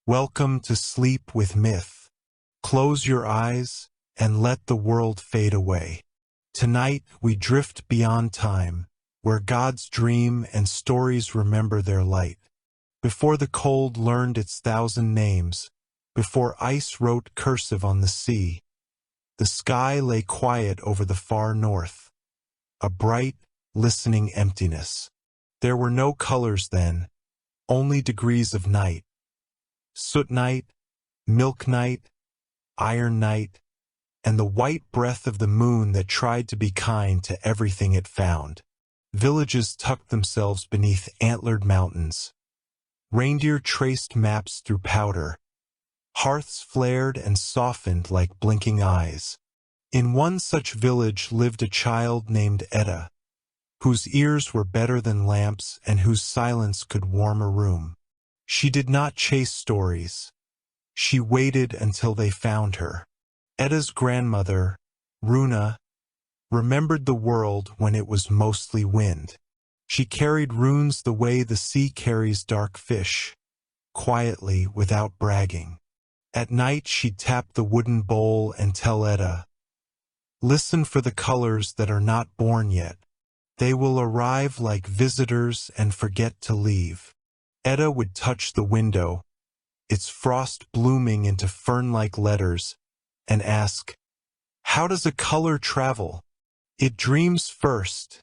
Welcome to Sleep with Myth. Close your eyes and let the world fade away. Tonight we drift beyond time, where gods dream and stories remember their light. Before the cold learned its 1,000 names, before ice wrote cursive on the sea, the sky lay quiet over the far north, a bright, listening emptiness. There were no colors then, only degrees of night. Soot night, milk night, iron night, and the white breath of the moon that tried to be kind to everything it found. Villages tucked themselves beneath antlered mountains. Reindeer traced maps through powder. Hearths flared and softened like blinking eyes. In one such village lived a child named Etta, whose ears were better than lamps and whose silence could warm a room. She did not chase stories. She waited until they found her. Etta's grandmother, Runa, remembered the world when it was mostly wind. She carried runes the way the sea carries dark fish, quietly without bragging. At night she'd tap the wooden bowl and tell Etta, "Listen for the colors that are not born yet. They will arrive like visitors and forget to leave." Etta would touch the window, its frost blooming into fern-like letters, and ask, "How does a color travel?" "It dreams first,"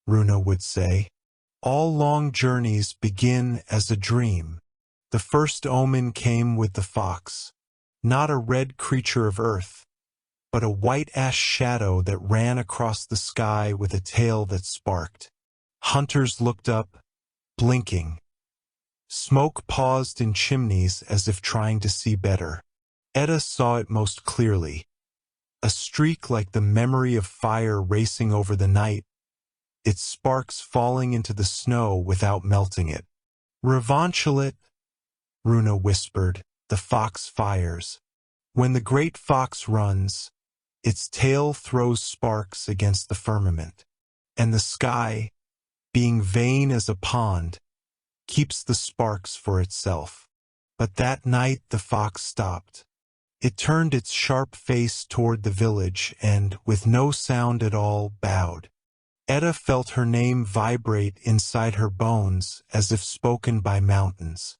Runa would say. "All long journeys begin as a dream." The first omen came with the fox, not a red creature of earth, but a white ash shadow that ran across the sky with a tail that sparked. Hunters looked up, blinking. Smoke paused in chimneys as if trying to see better. Etta saw it most clearly. A streak like the memory of fire racing over the night, its sparks falling into the snow without melting it. "Revanchelit," Runa whispered, "the fox fires. When the great fox runs, its tail throws sparks against the firmament, and the sky, being vain as a pond, keeps the sparks for itself." But that night the fox stopped. It turned its sharp face toward the village and, with no sound at all, bowed. Etta felt her name vibrate inside her bones as if spoken by mountains.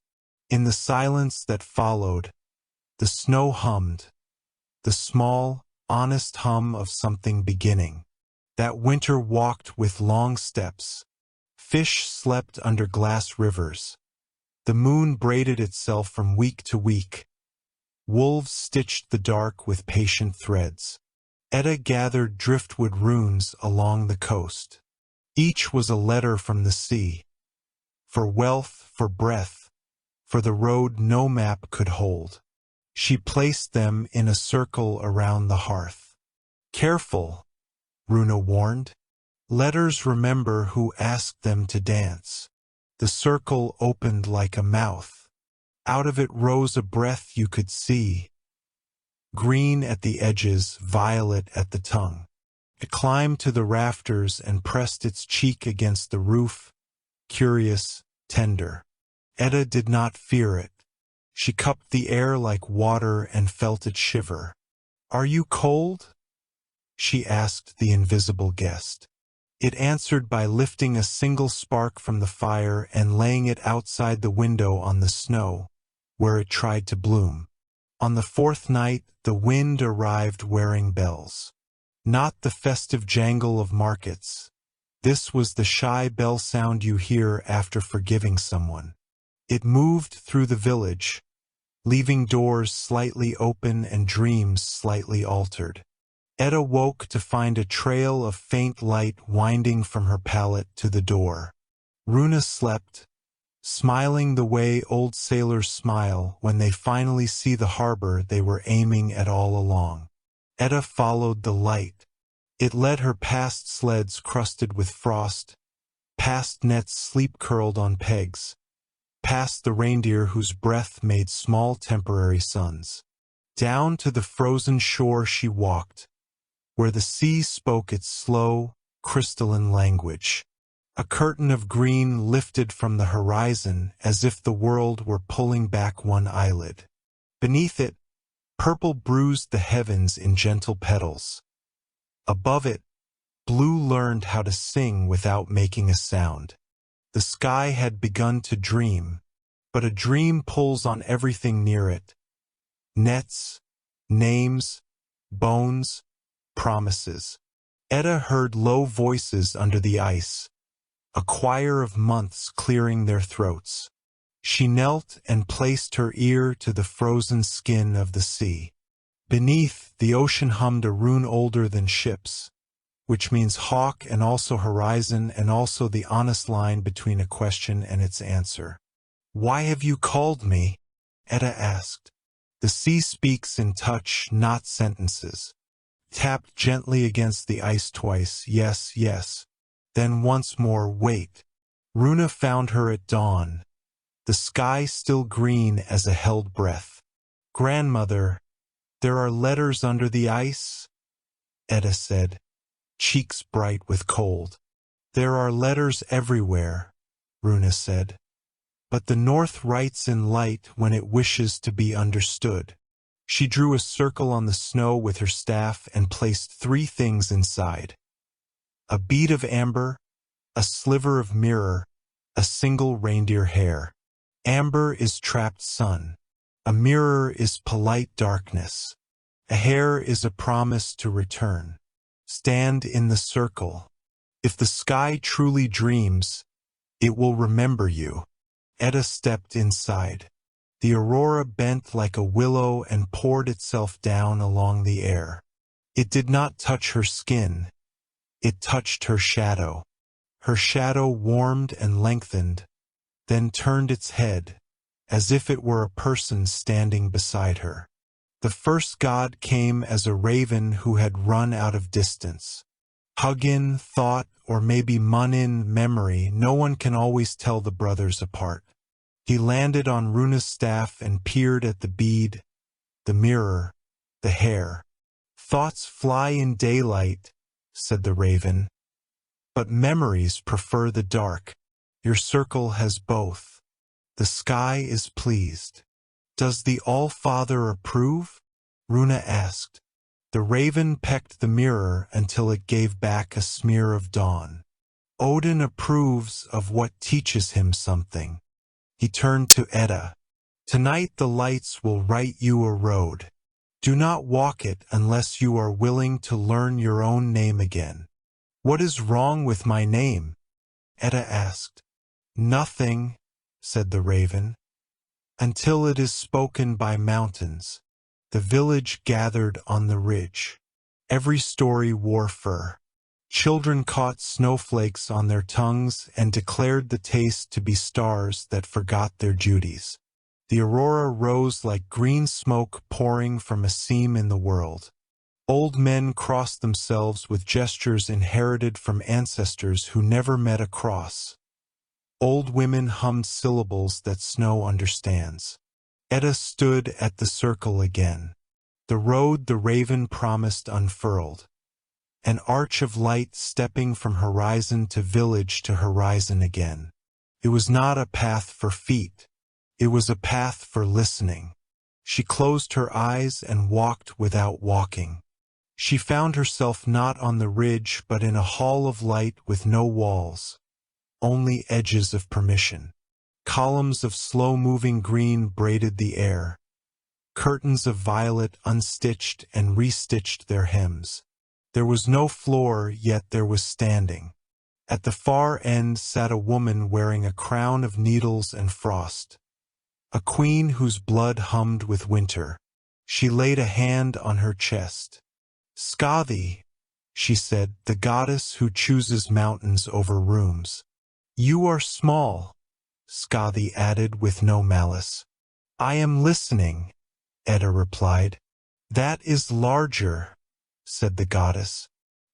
In the silence that followed, the snow hummed, the small, honest hum of something beginning. That winter walked with long steps. Fish slept under glass rivers. The moon braided itself from week to week. Wolves stitched the dark with patient threads. Etta gathered driftwood runes along the coast. Each was a letter from the sea. For wealth, for breath, for the road no map could hold. She placed them in a circle around the hearth. "Careful," Runa warned. "Letters remember who asked them to dance." The circle opened like a mouth. Out of it rose a breath you could see. Green at the edges, violet at the tongue. It climbed to the rafters and pressed its cheek against the roof, curious, tender. Etta did not fear it. She cupped the air like water and felt it shiver. "Are you cold?" she asked the invisible guest. It answered by lifting a single spark from the fire and laying it outside the window on the snow, where it tried to bloom. On the fourth night, the wind arrived wearing bells. Not the festive jangle of markets. This was the shy bell sound you hear after forgiving someone. It moved through the village, leaving doors slightly open and dreams slightly altered. Etta woke to find a trail of faint light winding from her pallet to the door. Runa slept, smiling the way old sailors smile when they finally see the harbor they were aiming at all along. Etta followed the light. It led her past sleds crusted with frost, past nets sleep-curled on pegs, past the reindeer whose breath made small temporary suns. Down to the frozen shore she walked, where the sea spoke its slow, crystalline language. A curtain of green lifted from the horizon as if the world were pulling back one eyelid. Beneath it, purple bruised the heavens in gentle petals. Above it, blue learned how to sing without making a sound. The sky had begun to dream, but a dream pulls on everything near it. Nets, names, bones, promises. Etta heard low voices under the ice, a choir of months clearing their throats. She knelt and placed her ear to the frozen skin of the sea. Beneath, the ocean hummed a rune older than ships, which means hawk and also horizon and also the honest line between a question and its answer. "Why have you called me?" Etta asked. The sea speaks in touch, not sentences. Tapped gently against the ice twice, yes, yes. Then once more, wait. Runa found her at dawn, the sky still green as a held breath. "Grandmother, there are letters under the ice?" Etta said, cheeks bright with cold. "There are letters everywhere," Runa said. "But the north writes in light when it wishes to be understood." She drew a circle on the snow with her staff and placed 3 things inside. A bead of amber, a sliver of mirror, a single reindeer hair. Amber is trapped sun. A mirror is polite darkness. A hair is a promise to return. Stand in the circle. If the sky truly dreams, it will remember you. Etta stepped inside. The aurora bent like a willow and poured itself down along the air. It did not touch her skin. It touched her shadow. Her shadow warmed and lengthened, then turned its head, as if it were a person standing beside her. The first god came as a raven who had run out of distance. Hugin, thought, or maybe Munin, memory, no one can always tell the brothers apart. He landed on Runa's staff and peered at the bead, the mirror, the hair. "Thoughts fly in daylight," said the raven, "but memories prefer the dark. Your circle has both. The sky is pleased." "Does the All-Father approve?" Runa asked. The raven pecked the mirror until it gave back a smear of dawn. "Odin approves of what teaches him something." He turned to Etta. "Tonight the lights will write you a road. Do not walk it unless you are willing to learn your own name again." "What is wrong with my name?" Etta asked. "Nothing," said the raven, "until it is spoken by mountains." The village gathered on the ridge. Every story wore fur. Children caught snowflakes on their tongues and declared the taste to be stars that forgot their duties. The aurora rose like green smoke pouring from a seam in the world. Old men crossed themselves with gestures inherited from ancestors who never met a cross. Old women hummed syllables that snow understands. Etta stood at the circle again. The road the raven promised unfurled. An arch of light stepping from horizon to horizon again. It was not a path for feet. It was a path for listening. She closed her eyes and walked without walking. She found herself not on the ridge but in a hall of light with no walls, only edges of permission. Columns of slow-moving green braided the air. Curtains of violet unstitched and restitched their hems. There was no floor, yet there was standing. At the far end sat a woman wearing a crown of needles and frost. A queen whose blood hummed with winter. She laid a hand on her chest. "Skathi," she said, "the goddess who chooses mountains over rooms." "You are small," Skathi added with no malice. "I am listening," Etta replied. "That is larger," said the goddess.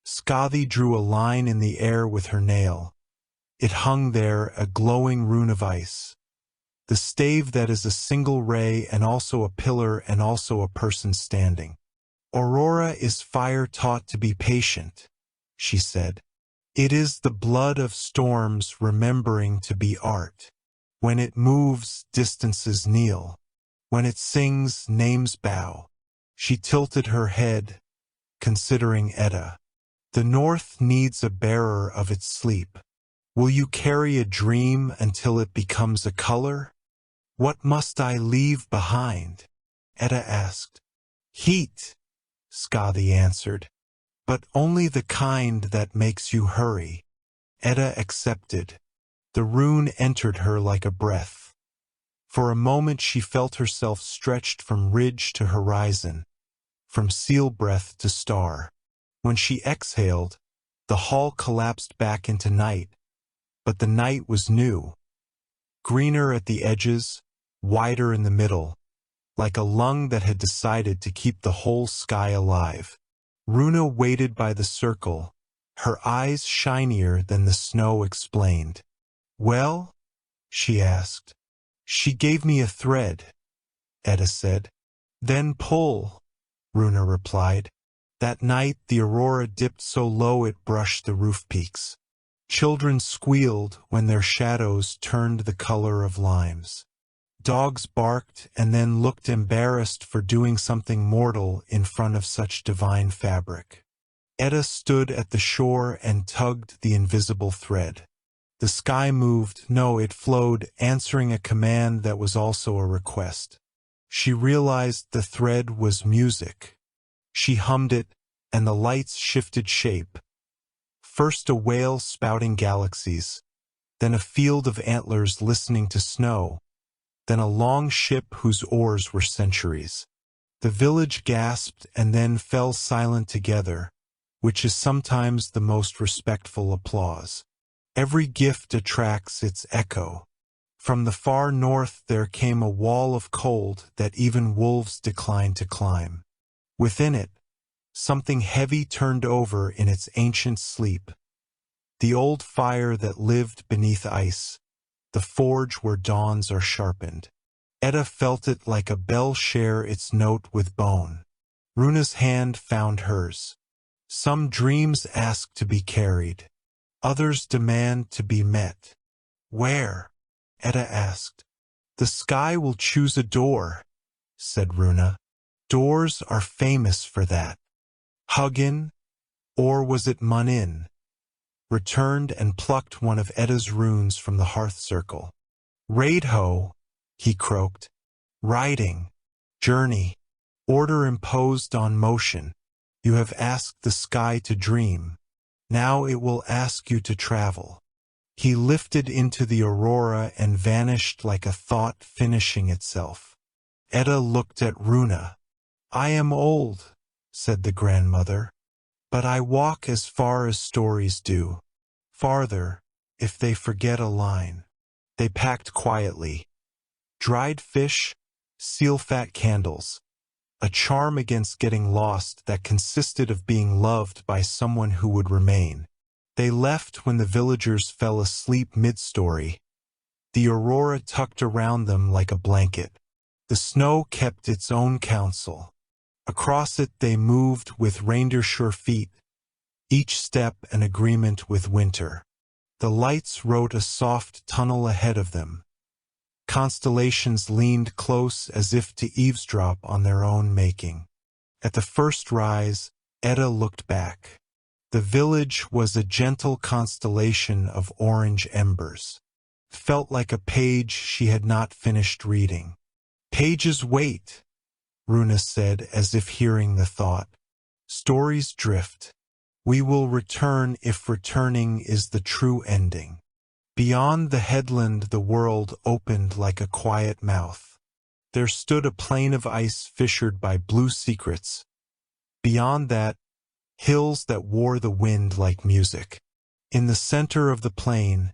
Skathi drew a line in the air with her nail. It hung there, a glowing rune of ice. The stave that is a single ray and also a pillar and also a person standing. "Aurora is fire taught to be patient," she said. It is the blood of storms remembering to be art. When it moves, distances kneel. When it sings, names bow. She tilted her head, considering Etta. The north needs a bearer of its sleep. Will you carry a dream until it becomes a color? What must I leave behind? Etta asked. Heat, Skadi answered. But only the kind that makes you hurry. Etta accepted. The rune entered her like a breath. For a moment she felt herself stretched from ridge to horizon, from seal breath to star. When she exhaled, the hall collapsed back into night, but the night was new. Greener at the edges, wider in the middle, like a lung that had decided to keep the whole sky alive. Runa waited by the circle, her eyes shinier than the snow explained. Well? She asked. She gave me a thread, Etta said. Then pull, Runa replied. That night the aurora dipped so low it brushed the roof peaks. Children squealed when their shadows turned the color of limes. Dogs barked and then looked embarrassed for doing something mortal in front of such divine fabric. Etta stood at the shore and tugged the invisible thread. The sky moved, no, it flowed, answering a command that was also a request. She realized the thread was music. She hummed it, and the lights shifted shape. First a whale spouting galaxies, then a field of antlers listening to snow, then a long ship whose oars were centuries. The village gasped and then fell silent together, which is sometimes the most respectful applause. Every gift attracts its echo. From the far north there came a wall of cold that even wolves declined to climb. Within it, something heavy turned over in its ancient sleep. The old fire that lived beneath ice, the forge where dawns are sharpened. Etta felt it like a bell share its note with bone. Runa's hand found hers. Some dreams ask to be carried. Others demand to be met. Where? Etta asked. The sky will choose a door, said Runa. Doors are famous for that. Hugin, or was it Munin? Returned and plucked one of Etta's runes from the hearth circle. Raidho, he croaked. Riding. Journey. Order imposed on motion. You have asked the sky to dream. Now it will ask you to travel. He lifted into the aurora and vanished like a thought finishing itself. Etta looked at Runa. I am old, said the grandmother, but I walk as far as stories do. Farther, if they forget a line. They packed quietly. Dried fish, seal-fat candles. A charm against getting lost that consisted of being loved by someone who would remain. They left when the villagers fell asleep mid-story. The aurora tucked around them like a blanket. The snow kept its own counsel. Across it they moved with reindeer-sure feet, each step an agreement with winter. The lights wrote a soft tunnel ahead of them. Constellations leaned close as if to eavesdrop on their own making. At the first rise, Etta looked back. The village was a gentle constellation of orange embers. Felt like a page she had not finished reading. Pages wait, Runa said as if hearing the thought. Stories drift. We will return if returning is the true ending. Beyond the headland the world opened like a quiet mouth. There stood a plain of ice fissured by blue secrets. Beyond that, hills that wore the wind like music. In the center of the plain,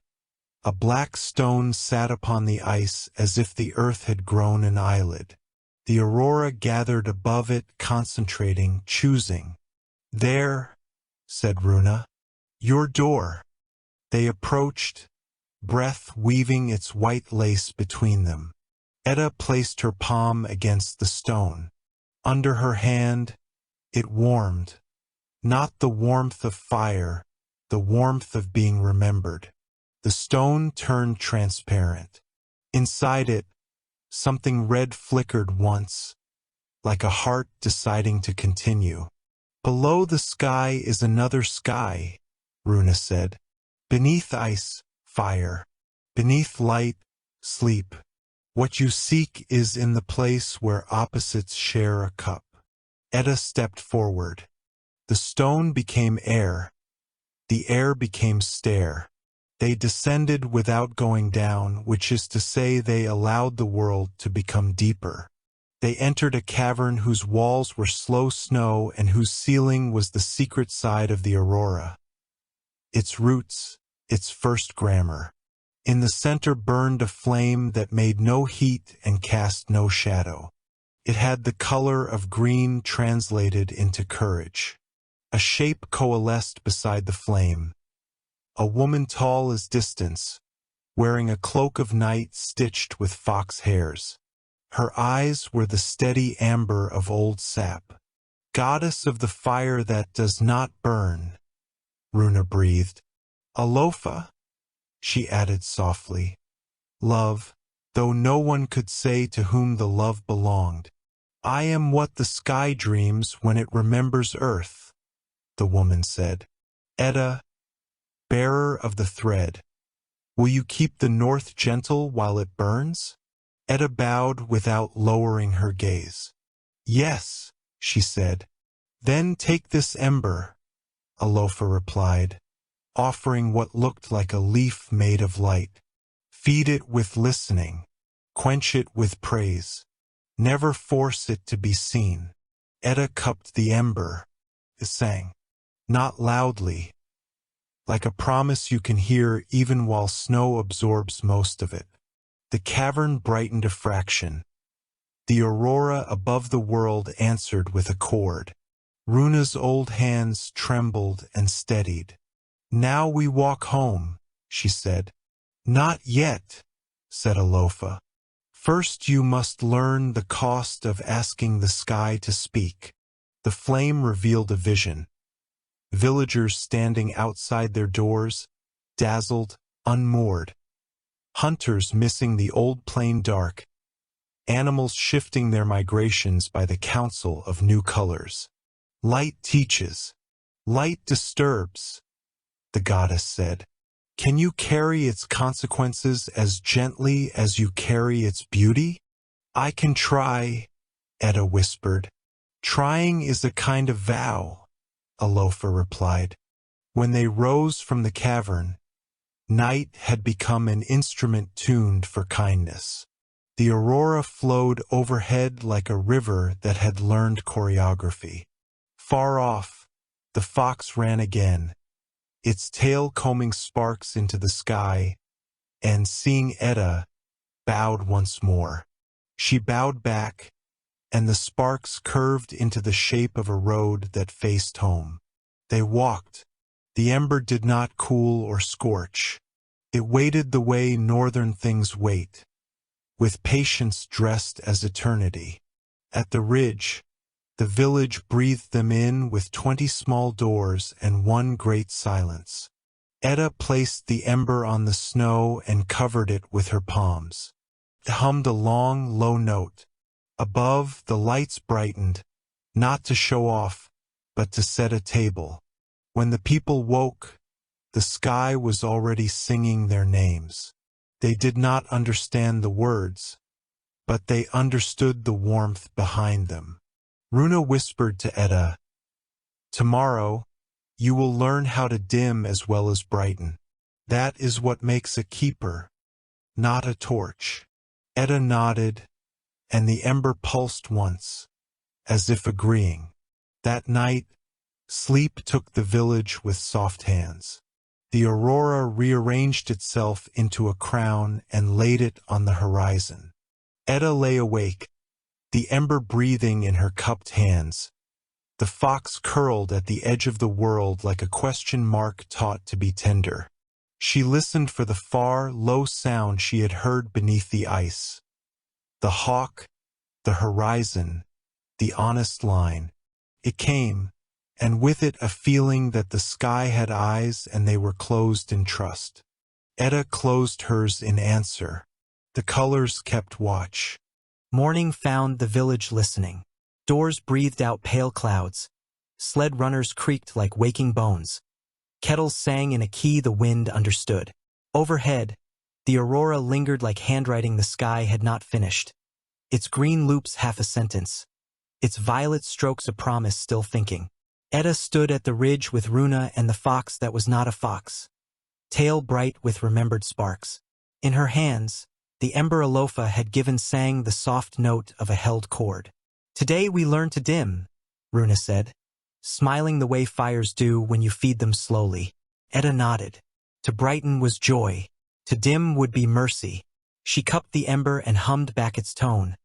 a black stone sat upon the ice as if the earth had grown an eyelid. The aurora gathered above it, concentrating, choosing. There, said Runa, your door. They approached, breath weaving its white lace between them. Etta placed her palm against the stone. Under her hand, it warmed. Not the warmth of fire, the warmth of being remembered. The stone turned transparent. Inside it, something red flickered once, like a heart deciding to continue. Below the sky is another sky, Runa said. Beneath ice, fire. Beneath light, sleep. What you seek is in the place where opposites share a cup. Edda stepped forward. The stone became air. The air became stair. They descended without going down, which is to say they allowed the world to become deeper. They entered a cavern whose walls were slow snow and whose ceiling was the secret side of the aurora. Its roots, its first grammar. In the center burned a flame that made no heat and cast no shadow. It had the color of green translated into courage. A shape coalesced beside the flame. A woman tall as distance, wearing a cloak of night stitched with fox hairs. Her eyes were the steady amber of old sap. Goddess of the fire that does not burn, Runa breathed. Alofa, she added softly. Love, though no one could say to whom the love belonged. I am what the sky dreams when it remembers earth, the woman said. Edda, bearer of the thread, will you keep the north gentle while it burns? Edda bowed without lowering her gaze. Yes, she said. Then take this ember, Alofa replied, offering what looked like a leaf made of light. Feed it with listening. Quench it with praise. Never force it to be seen. Edda cupped the ember. It sang. Not loudly. Like a promise you can hear even while snow absorbs most of it. The cavern brightened a fraction. The aurora above the world answered with a chord. Runa's old hands trembled and steadied. Now we walk home, she said. Not yet, said Alofa. First you must learn the cost of asking the sky to speak. The flame revealed a vision. Villagers standing outside their doors, dazzled, unmoored. Hunters missing the old plain dark. Animals shifting their migrations by the counsel of new colors. Light teaches. Light disturbs, the goddess said. Can you carry its consequences as gently as you carry its beauty? I can try, Edda whispered. Trying is a kind of vow, Alofa replied. When they rose from the cavern, night had become an instrument tuned for kindness. The aurora flowed overhead like a river that had learned choreography. Far off, the fox ran again, its tail combing sparks into the sky, and seeing Edda, bowed once more. She bowed back, and the sparks curved into the shape of a road that faced home. They walked. The ember did not cool or scorch. It waited the way northern things wait, with patience dressed as eternity. At the ridge, the village breathed them in with 20 small doors and one great silence. Edda placed the ember on the snow and covered it with her palms. It hummed a long, low note. Above, the lights brightened, not to show off, but to set a table. When the people woke, the sky was already singing their names. They did not understand the words, but they understood the warmth behind them. Runa whispered to Edda, Tomorrow, you will learn how to dim as well as brighten. That is what makes a keeper, not a torch. Edda nodded, and the ember pulsed once, as if agreeing. That night, sleep took the village with soft hands. The aurora rearranged itself into a crown and laid it on the horizon. Edda lay awake, the ember breathing in her cupped hands. The fox curled at the edge of the world like a question mark taught to be tender. She listened for the far, low sound she had heard beneath the ice. The hawk, the horizon, the honest line. It came, and with it a feeling that the sky had eyes and they were closed in trust. Etta closed hers in answer. The colors kept watch. Morning found the village listening. Doors breathed out pale clouds. Sled runners creaked like waking bones. Kettles sang in a key the wind understood. Overhead, the aurora lingered like handwriting the sky had not finished. Its green loops half a sentence. Its violet strokes a promise still thinking. Etta stood at the ridge with Runa and the fox that was not a fox, tail bright with remembered sparks. In her hands, the ember alofa had given sang the soft note of a held chord. Today we learn to dim, Runa said, smiling the way fires do when you feed them slowly. Etta nodded. To brighten was joy. To dim would be mercy. She cupped the ember and hummed back its tone.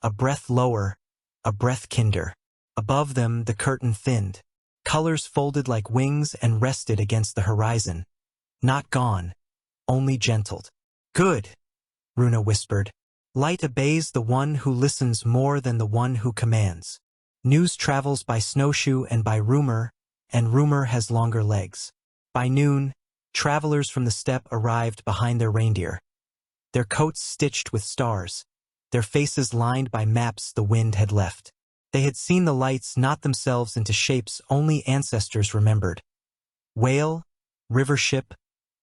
A breath lower, a breath kinder. Above them the curtain thinned. Colors folded like wings and rested against the horizon. Not gone, only gentled. Good, Runa whispered. Light obeys the one who listens more than the one who commands. News travels by snowshoe and by rumor, and rumor has longer legs. By noon, travelers from the steppe arrived behind their reindeer. Their coats stitched with stars, their faces lined by maps the wind had left. They had seen the lights knot themselves into shapes only ancestors remembered. Whale, river ship,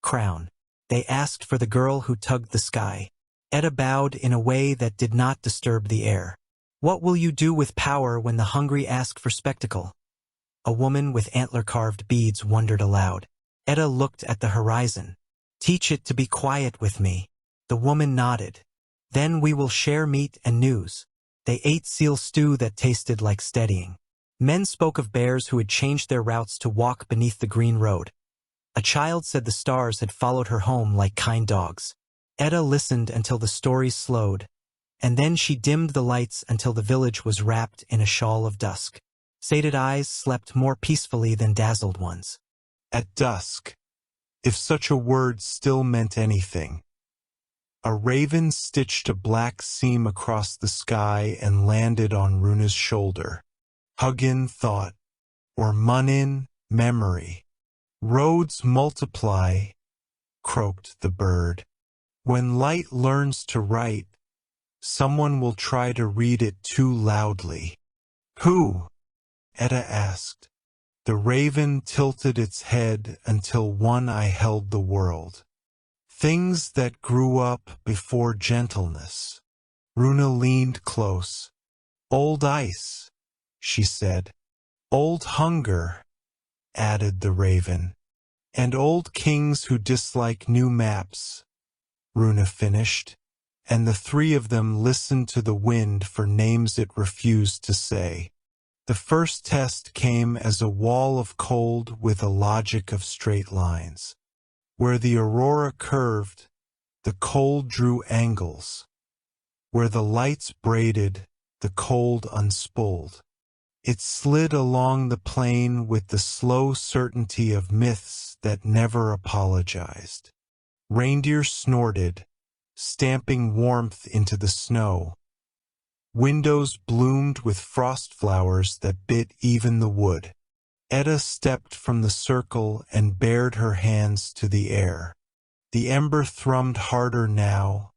crown. They asked for the girl who tugged the sky. Etta bowed in a way that did not disturb the air. What will you do with power when the hungry ask for spectacle? A woman with antler-carved beads wondered aloud. Etta looked at the horizon. Teach it to be quiet with me. The woman nodded. Then we will share meat and news. They ate seal stew that tasted like steadying. Men spoke of bears who had changed their routes to walk beneath the green road. A child said the stars had followed her home like kind dogs. Etta listened until the stories slowed, and then she dimmed the lights until the village was wrapped in a shawl of dusk. Sated eyes slept more peacefully than dazzled ones. At dusk, if such a word still meant anything, a raven stitched a black seam across the sky and landed on Runa's shoulder. Hugin thought, or Munin memory. Roads multiply, croaked the bird. When light learns to write, someone will try to read it too loudly. Who? Etta asked. The raven tilted its head until one eye held the world. Things that grew up before gentleness. Runa leaned close. Old ice, she said. Old hunger, added the raven. And old kings who dislike new maps, Runa finished, and the three of them listened to the wind for names it refused to say. The first test came as a wall of cold with a logic of straight lines. Where the aurora curved, the cold drew angles. Where the lights braided, the cold unspooled. It slid along the plain with the slow certainty of myths that never apologized. Reindeer snorted, stamping warmth into the snow. Windows bloomed with frost flowers that bit even the wood. Etta stepped from the circle and bared her hands to the air. The ember thrummed harder now,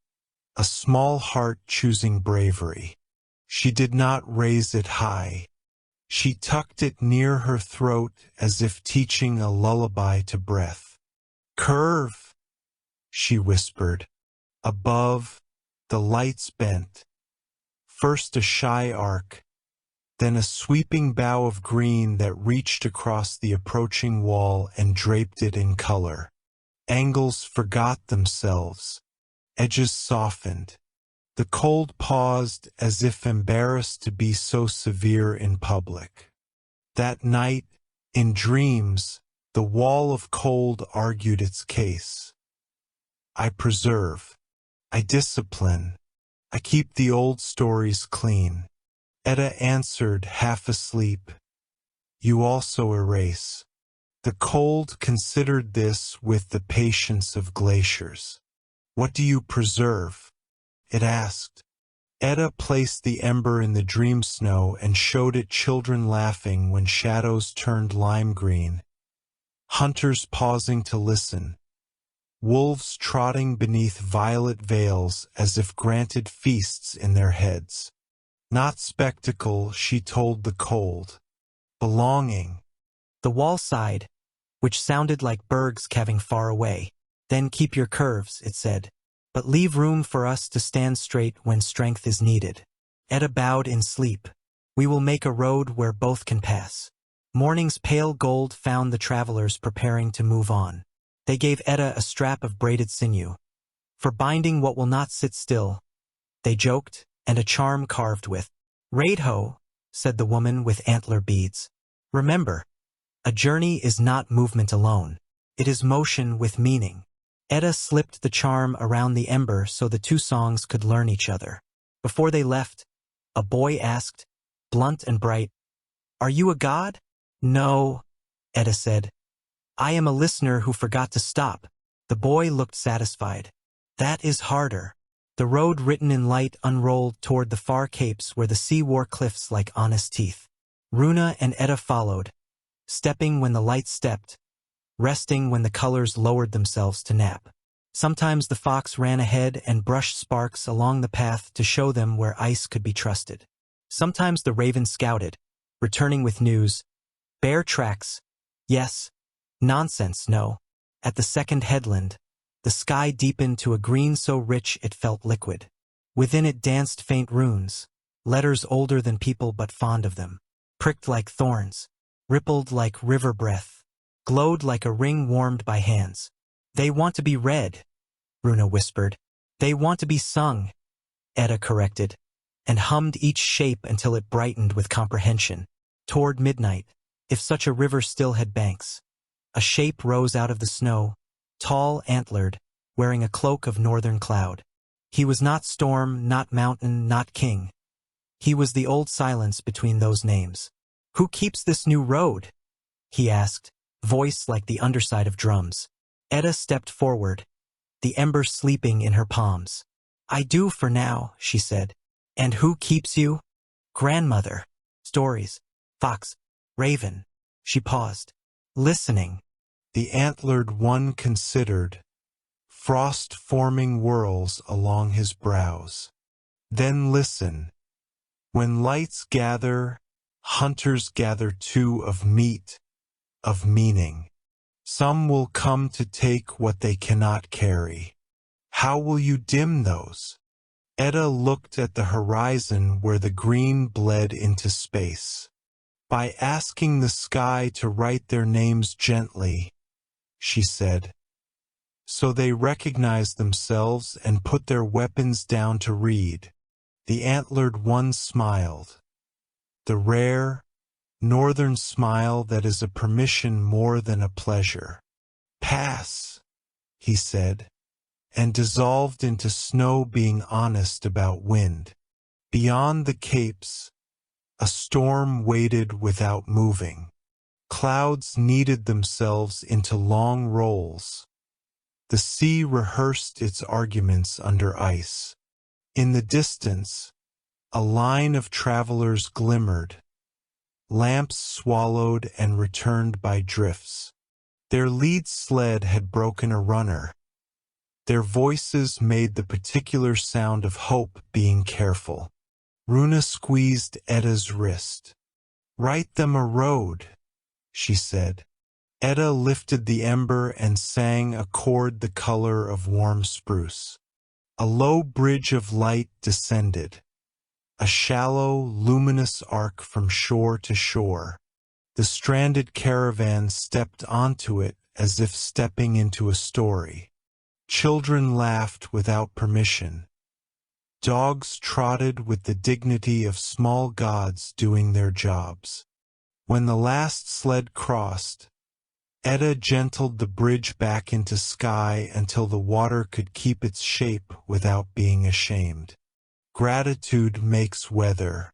a small heart choosing bravery. She did not raise it high. She tucked it near her throat as if teaching a lullaby to breath. Curve, she whispered. Above, the lights bent. First a shy arc, then a sweeping bow of green that reached across the approaching wall and draped it in color. Angles forgot themselves. Edges softened. The cold paused as if embarrassed to be so severe in public. That night, in dreams, the wall of cold argued its case. I preserve. I discipline. I keep the old stories clean. Etta answered, half asleep. You also erase. The cold considered this with the patience of glaciers. What do you preserve? It asked. Etta placed the ember in the dream snow and showed it children laughing when shadows turned lime green, hunters pausing to listen, wolves trotting beneath violet veils as if granted feasts in their heads. Not spectacle, she told the cold. Belonging. The wall sighed, which sounded like bergs calving far away. Then keep your curves, it said, but leave room for us to stand straight when strength is needed. Etta bowed in sleep. We will make a road where both can pass. Morning's pale gold found the travelers preparing to move on. They gave Etta a strap of braided sinew. For binding what will not sit still, they joked, and a charm carved with. Raidho, said the woman with antler beads. Remember, a journey is not movement alone. It is motion with meaning. Etta slipped the charm around the ember so the two songs could learn each other. Before they left, a boy asked, blunt and bright, "Are you a god?" "No," Etta said. "I am a listener who forgot to stop." The boy looked satisfied. "That is harder." The road written in light unrolled toward the far capes where the sea wore cliffs like honest teeth. Runa and Etta followed, stepping when the light stepped, resting when the colors lowered themselves to nap. Sometimes the fox ran ahead and brushed sparks along the path to show them where ice could be trusted. Sometimes the raven scouted, returning with news. Bear tracks. Yes. Nonsense, no. At the second headland, the sky deepened to a green so rich it felt liquid. Within it danced faint runes, letters older than people but fond of them, pricked like thorns, rippled like river breath, glowed like a ring warmed by hands. "They want to be read," Runa whispered. "They want to be sung," Etta corrected, and hummed each shape until it brightened with comprehension. Toward midnight, if such a river still had banks, a shape rose out of the snow, tall, antlered, wearing a cloak of northern cloud. He was not storm, not mountain, not king. He was the old silence between those names. "Who keeps this new road?" he asked, voice like the underside of drums. Etta stepped forward, the ember sleeping in her palms. "I do for now," she said. "And who keeps you?" "Grandmother." "Stories." "Fox." "Raven." She paused, listening. The antlered one considered, frost forming whirls along his brows. Then listen. When lights gather, hunters gather too of meat, of meaning. Some will come to take what they cannot carry. How will you dim those? Etta looked at the horizon where the green bled into space. By asking the sky to write their names gently, she said, so they recognize themselves and put their weapons down to read. The antlered one smiled. The rare, northern smile that is a permission more than a pleasure. "Pass," he said, and dissolved into snow, being honest about wind. Beyond the capes, a storm waited without moving. Clouds kneaded themselves into long rolls. The sea rehearsed its arguments under ice. In the distance, a line of travelers glimmered, lamps swallowed and returned by drifts. Their lead sled had broken a runner. Their voices made the particular sound of hope, being careful. Runa squeezed Etta's wrist. "Write them a road," she said. Etta lifted the ember and sang a chord the color of warm spruce. A low bridge of light descended, a shallow, luminous arc from shore to shore. The stranded caravan stepped onto it as if stepping into a story. Children laughed without permission. Dogs trotted with the dignity of small gods doing their jobs. When the last sled crossed, Etta gentled the bridge back into sky until the water could keep its shape without being ashamed. Gratitude makes weather.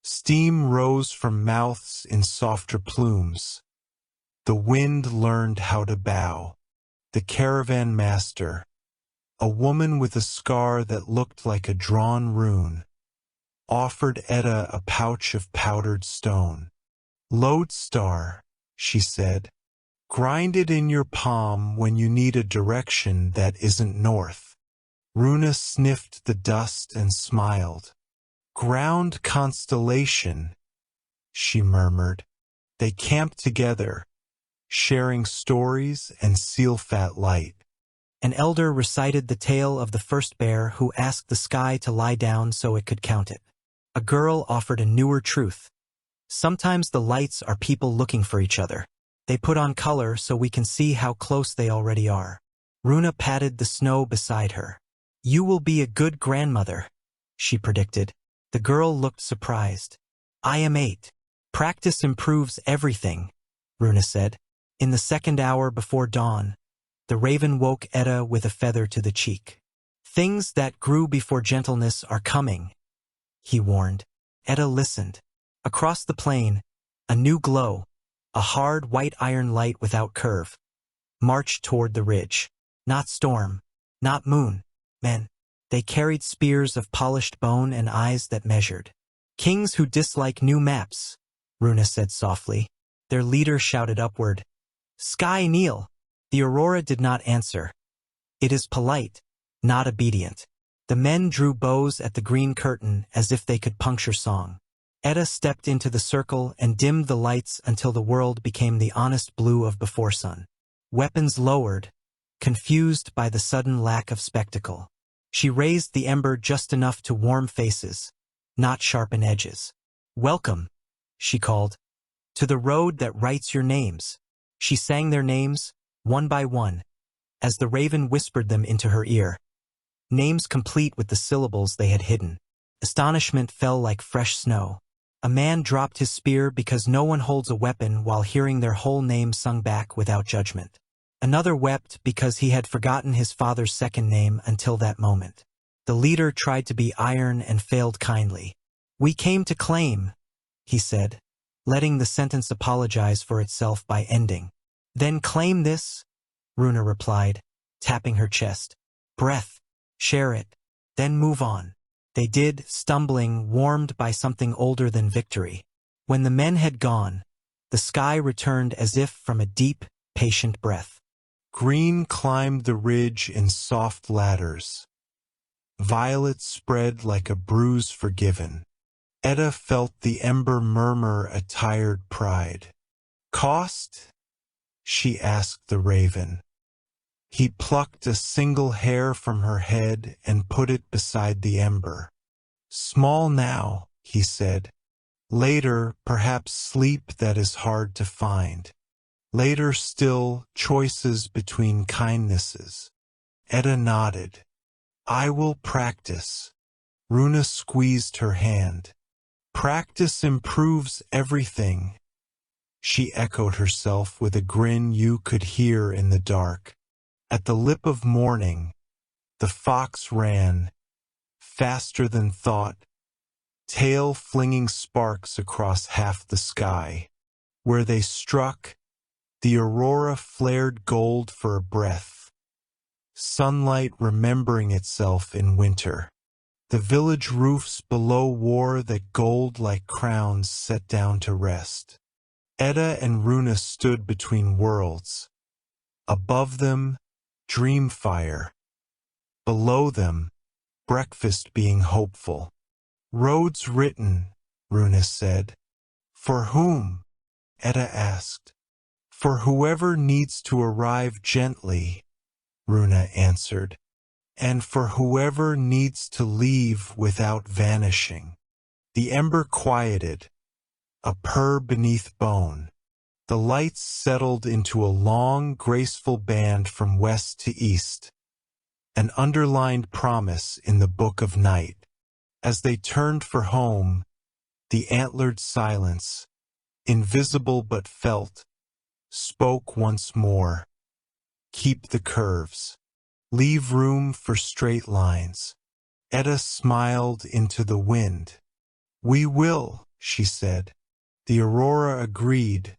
Steam rose from mouths in softer plumes. The wind learned how to bow. The caravan master, a woman with a scar that looked like a drawn rune, offered Etta a pouch of powdered stone. Lodestar, she said. Grind it in your palm when you need a direction that isn't north. Runa sniffed the dust and smiled. Ground constellation, she murmured. They camped together, sharing stories and seal-fat light. An elder recited the tale of the first bear who asked the sky to lie down so it could count it. A girl offered a newer truth. Sometimes the lights are people looking for each other. They put on color so we can see how close they already are. Runa patted the snow beside her. You will be a good grandmother, she predicted. The girl looked surprised. I am 8. Practice improves everything, Runa said. In the second hour before dawn, the raven woke Etta with a feather to the cheek. Things that grew before gentleness are coming, he warned. Etta listened. Across the plain, a new glow, a hard white iron light without curve, marched toward the ridge. Not storm, not moon, men. They carried spears of polished bone and eyes that measured. Kings who dislike new maps, Runa said softly. Their leader shouted upward. Sky kneel. The aurora did not answer. It is polite, not obedient. The men drew bows at the green curtain as if they could puncture song. Etta stepped into the circle and dimmed the lights until the world became the honest blue of before sun. Weapons lowered, confused by the sudden lack of spectacle. She raised the ember just enough to warm faces, not sharpen edges. Welcome, she called, to the road that writes your names. She sang their names, one by one, as the raven whispered them into her ear. Names complete with the syllables they had hidden. Astonishment fell like fresh snow. A man dropped his spear because no one holds a weapon while hearing their whole name sung back without judgment. Another wept because he had forgotten his father's second name until that moment. The leader tried to be iron and failed kindly. We came to claim, he said, letting the sentence apologize for itself by ending. Then claim this, Runa replied, tapping her chest. Breath, share it, then move on. They did, stumbling, warmed by something older than victory. When the men had gone, the sky returned as if from a deep, patient breath. Green climbed the ridge in soft ladders. Violet spread like a bruise forgiven. Etta felt the ember murmur a tired pride. Cost? She asked the raven. He plucked a single hair from her head and put it beside the ember. Small now, he said. Later, perhaps sleep that is hard to find. Later still, choices between kindnesses. Etta nodded. I will practice. Runa squeezed her hand. Practice improves everything. She echoed herself with a grin you could hear in the dark. At the lip of morning, the fox ran, faster than thought, tail flinging sparks across half the sky. Where they struck, the aurora flared gold for a breath, sunlight remembering itself in winter. The village roofs below wore that gold like crowns set down to rest. Etta and Runa stood between worlds. Above them, dream fire. Below them, breakfast being hopeful. Roads written, Runa said. For whom? Etta asked. For whoever needs to arrive gently, Runa answered. And for whoever needs to leave without vanishing. The ember quieted, a purr beneath bone. The lights settled into a long, graceful band from west to east, an underlined promise in the book of night. As they turned for home, the antlered silence, invisible but felt, spoke once more. Keep the curves. Leave room for straight lines. Etta smiled into the wind. We will, she said. The aurora agreed,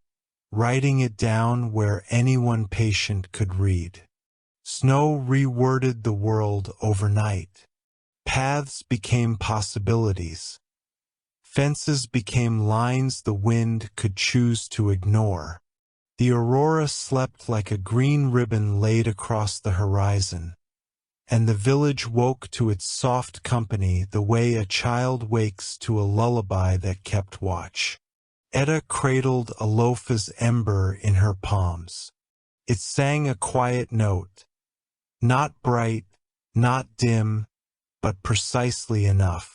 writing it down where anyone patient could read. Snow reworded the world overnight. Paths became possibilities. Fences became lines the wind could choose to ignore. The aurora slept like a green ribbon laid across the horizon, and the village woke to its soft company the way a child wakes to a lullaby that kept watch. Etta cradled Alofa's ember in her palms. It sang a quiet note, not bright, not dim, but precisely enough.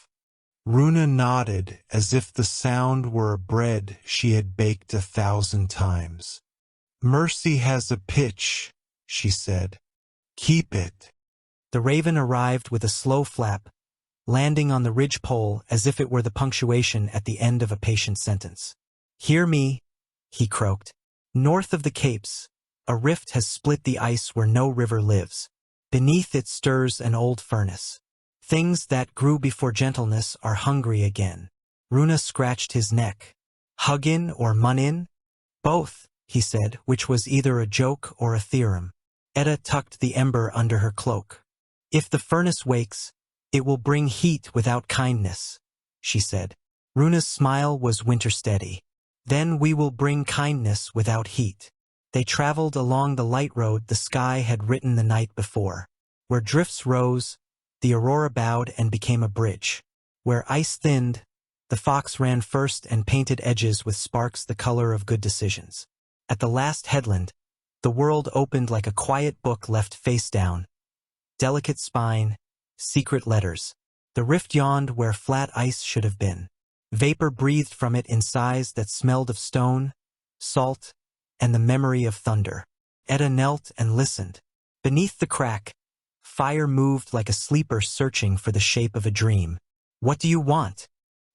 Runa nodded as if the sound were a bread she had baked 1,000 times. "Mercy has a pitch," she said. "Keep it." The raven arrived with a slow flap, landing on the ridgepole as if it were the punctuation at the end of a patient sentence. "Hear me," he croaked. "North of the capes, a rift has split the ice where no river lives. Beneath it stirs an old furnace. Things that grew before gentleness are hungry again." Runa scratched his neck. "Huggin or Munin?" "Both," he said, which was either a joke or a theorem. Etta tucked the ember under her cloak. "If the furnace wakes, it will bring heat without kindness," she said. Runa's smile was winter steady. "Then we will bring kindness without heat." They traveled along the light road the sky had written the night before. Where drifts rose, the aurora bowed and became a bridge. Where ice thinned, the fox ran first and painted edges with sparks the color of good decisions. At the last headland, the world opened like a quiet book left face down. Delicate spine, secret letters. The rift yawned where flat ice should have been. Vapor breathed from it in sighs that smelled of stone, salt, and the memory of thunder. Etta knelt and listened. Beneath the crack, fire moved like a sleeper searching for the shape of a dream. "What do you want?"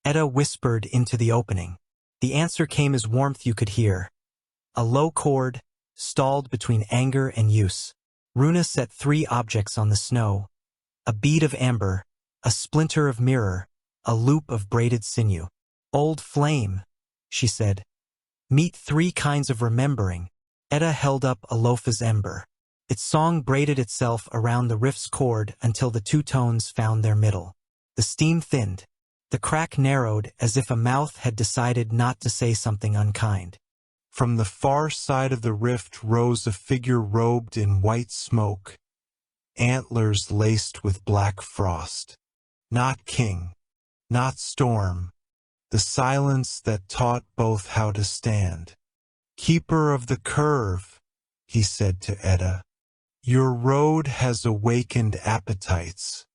Etta whispered into the opening. The answer came as warmth you could hear. A low chord, stalled between anger and use. Runa set 3 objects on the snow: a bead of amber, a splinter of mirror, a loop of braided sinew. "Old flame," she said. "Meet 3 kinds of remembering." Etta held up Alofa's ember. Its song braided itself around the rift's cord until the 2 tones found their middle. The steam thinned. The crack narrowed as if a mouth had decided not to say something unkind. From the far side of the rift rose a figure robed in white smoke, antlers laced with black frost. Not king, not storm, the silence that taught both how to stand. "Keeper of the curve," he said to Etta, "your road has awakened appetites.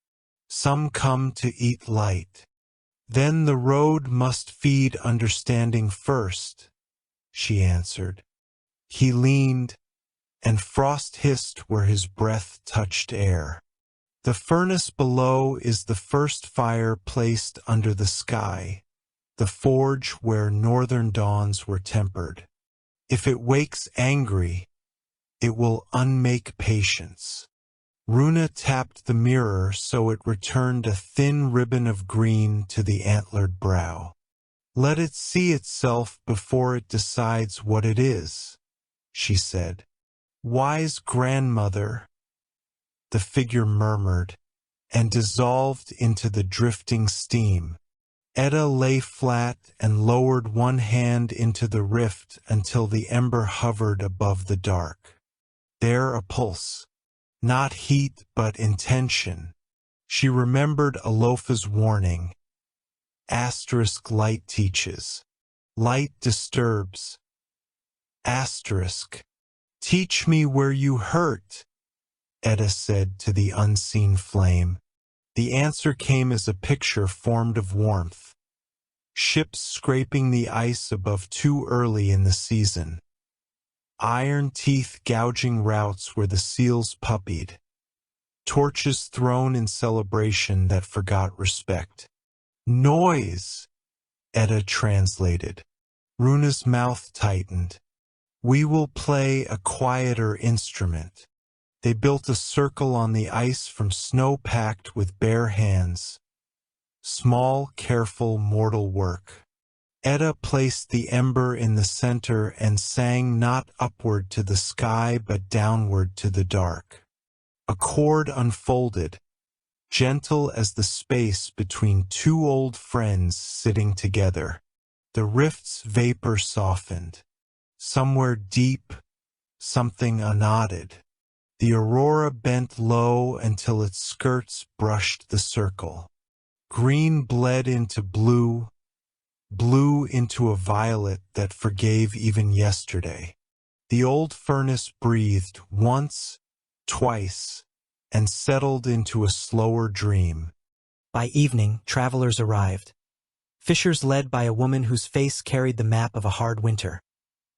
Some come to eat light. Then the road must feed understanding first," she answered. He leaned, and frost hissed where his breath touched air. "The furnace below is the first fire placed under the sky, the forge where northern dawns were tempered. If it wakes angry, it will unmake patience." Runa tapped the mirror so it returned a thin ribbon of green to the antlered brow. "Let it see itself before it decides what it is," she said. "Wise grandmother," the figure murmured, and dissolved into the drifting steam. Etta lay flat and lowered one hand into the rift until the ember hovered above the dark. There a pulse. Not heat but intention. She remembered Alofa's warning. Asterisk light teaches. Light disturbs. Asterisk. "Teach me where you hurt," Etta said to the unseen flame. The answer came as a picture formed of warmth. Ships scraping the ice above too early in the season. Iron teeth gouging routes where the seals puppied. Torches thrown in celebration that forgot respect. "Noise," Etta translated. Runa's mouth tightened. "We will play a quieter instrument." They built a circle on the ice from snow packed with bare hands. Small, careful, mortal work. Etta placed the ember in the center and sang not upward to the sky but downward to the dark. A chord unfolded, gentle as the space between two old friends sitting together. The rift's vapor softened. Somewhere deep, something unknotted. The aurora bent low until its skirts brushed the circle. Green bled into blue, blue into a violet that forgave even yesterday. The old furnace breathed once, twice, and settled into a slower dream. By evening, travelers arrived. Fishers led by a woman whose face carried the map of a hard winter.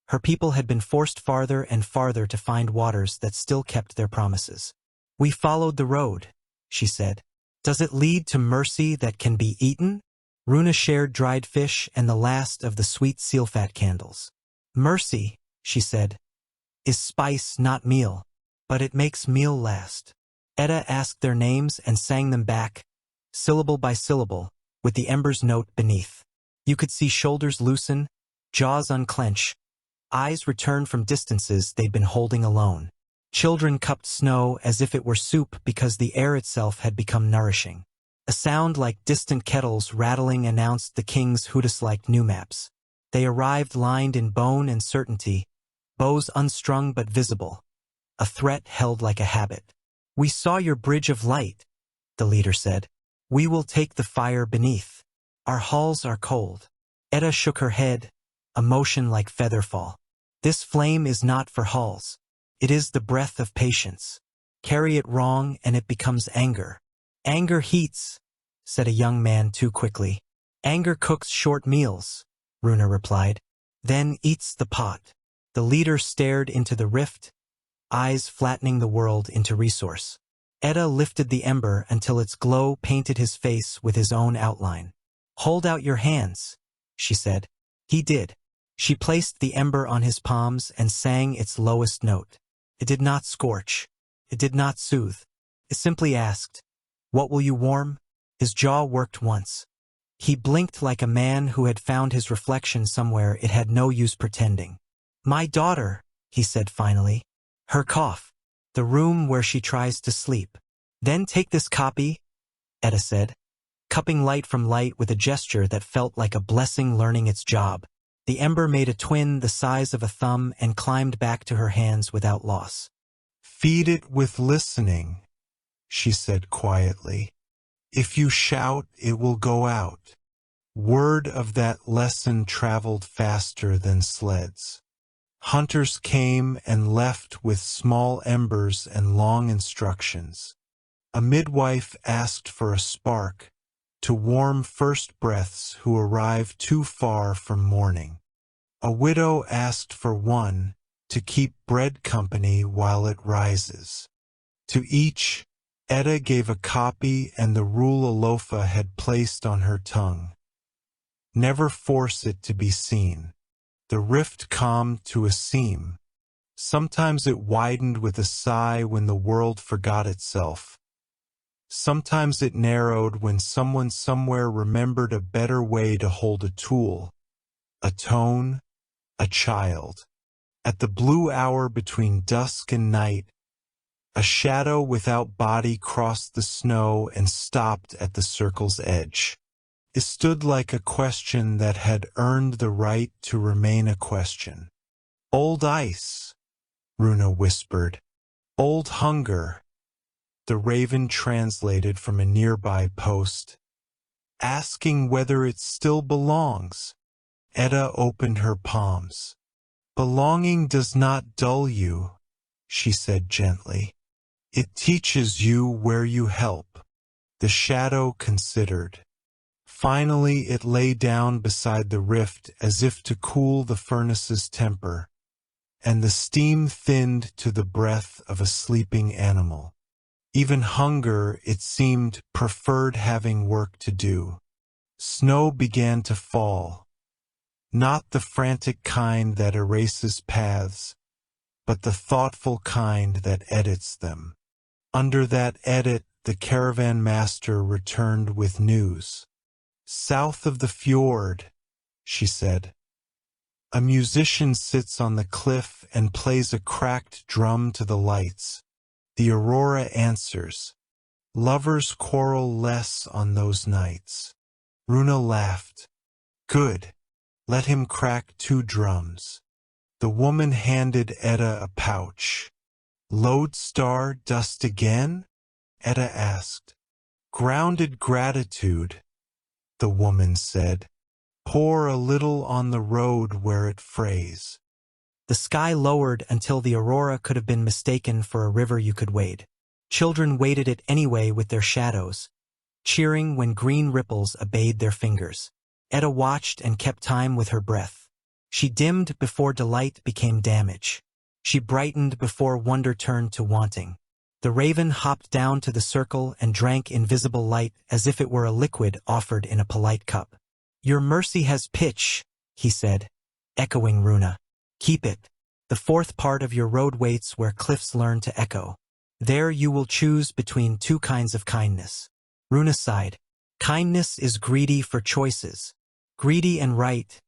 Her people had been forced farther and farther to find waters that still kept their promises. "We followed the road," she said. "Does it lead to mercy that can be eaten?" Runa shared dried fish and the last of the sweet sealfat candles. "Mercy," she said, "is spice, not meal, but it makes meal last." Edda asked their names and sang them back, syllable by syllable, with the ember's note beneath. You could see shoulders loosen, jaws unclench, eyes return from distances they'd been holding alone. Children cupped snow as if it were soup because the air itself had become nourishing. A sound like distant kettles rattling announced the king's Hootis-like new maps. They arrived lined in bone and certainty, bows unstrung but visible, a threat held like a habit. "We saw your bridge of light," the leader said. "We will take the fire beneath. Our halls are cold." Edda shook her head, a motion like feather fall. "This flame is not for halls. It is the breath of patience. Carry it wrong and it becomes anger." "Anger heats," said a young man too quickly. "Anger cooks short meals," Runa replied, "then eats the pot." The leader stared into the rift, eyes flattening the world into resource. Edda lifted the ember until its glow painted his face with his own outline. "Hold out your hands," she said. He did. She placed the ember on his palms and sang its lowest note. It did not scorch. It did not soothe. It simply asked, "What will you warm?" His jaw worked once. He blinked like a man who had found his reflection somewhere it had no use pretending. "My daughter," he said finally. "Her cough. The room where she tries to sleep." "Then take this copy," Edda said, cupping light from light with a gesture that felt like a blessing learning its job. The ember made a twin the size of a thumb and climbed back to her hands without loss. "Feed it with listening," she said quietly. "If you shout, it will go out." Word of that lesson traveled faster than sleds. Hunters came and left with small embers and long instructions. A midwife asked for a spark to warm first breaths who arrived too far from morning. A widow asked for one to keep bread company while it rises. To each, Edda gave a copy and the rule Alofa had placed on her tongue. Never force it to be seen. The rift calmed to a seam. Sometimes it widened with a sigh when the world forgot itself. Sometimes it narrowed when someone somewhere remembered a better way to hold a tool, a tone, a child. At the blue hour between dusk and night, a shadow without body crossed the snow and stopped at the circle's edge. It stood like a question that had earned the right to remain a question. "Old ice," Runa whispered. "Old hunger," the raven translated from a nearby post. "Asking whether it still belongs." Edda opened her palms. "Belonging does not dull you," she said gently. "It teaches you where you help." The shadow considered. Finally it lay down beside the rift as if to cool the furnace's temper, and the steam thinned to the breath of a sleeping animal. Even hunger, it seemed, preferred having work to do. Snow began to fall, not the frantic kind that erases paths, but the thoughtful kind that edits them. Under that edit, the caravan master returned with news. "South of the fjord," she said, "a musician sits on the cliff and plays a cracked drum to the lights. The aurora answers. Lovers quarrel less on those nights. Runa laughed. Good. Let him crack 2 drums. The woman handed Etta a pouch. Lodestar dust again? Etta asked. Grounded gratitude, the woman said. Pour a little on the road where it frays. The sky lowered until the aurora could have been mistaken for a river you could wade. Children waded it anyway with their shadows, cheering when green ripples obeyed their fingers. Etta watched and kept time with her breath. She dimmed before delight became damage. She brightened before wonder turned to wanting. The raven hopped down to the circle and drank invisible light as if it were a liquid offered in a polite cup. Your mercy has pitch, he said, echoing Runa. Keep it. The 4th part of your road waits where cliffs learn to echo. There you will choose between 2 kinds of kindness. Runa sighed. Kindness is greedy for choices. Greedy and right,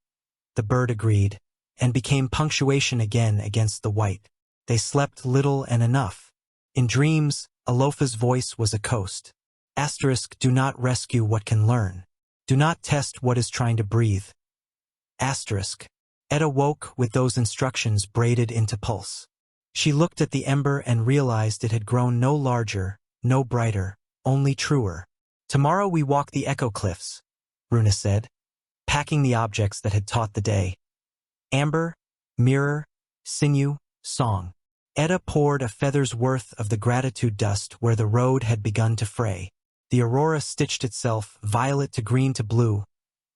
the bird agreed, and became punctuation again against the white. They slept little and enough. In dreams, Alofa's voice was a coast. Asterisk, do not rescue what can learn. Do not test what is trying to breathe. Asterisk. Etta woke with those instructions braided into pulse. She looked at the ember and realized it had grown no larger, no brighter, only truer. Tomorrow we walk the echo cliffs, Runa said, packing the objects that had taught the day. Amber, mirror, sinew, song. Etta poured a feather's worth of the gratitude dust where the road had begun to fray. The aurora stitched itself, violet to green to blue,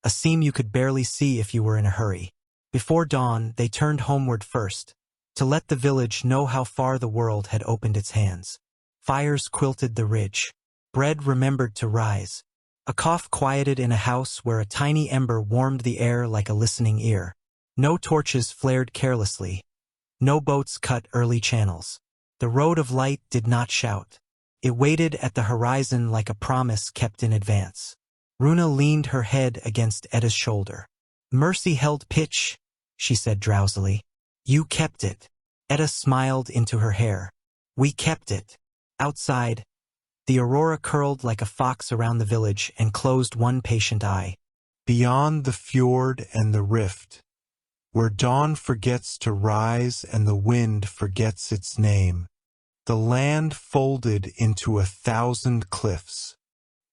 a seam you could barely see if you were in a hurry. Before dawn, they turned homeward first, to let the village know how far the world had opened its hands. Fires quilted the ridge. Bread remembered to rise. A cough quieted in a house where a tiny ember warmed the air like a listening ear. No torches flared carelessly. No boats cut early channels. The road of light did not shout. It waited at the horizon like a promise kept in advance. Runa leaned her head against Etta's shoulder. Mercy held pitch, she said drowsily. You kept it. Etta smiled into her hair. We kept it. Outside, the aurora curled like a fox around the village and closed one patient eye. Beyond the fjord and the rift, where dawn forgets to rise and the wind forgets its name, the land folded into 1,000 cliffs,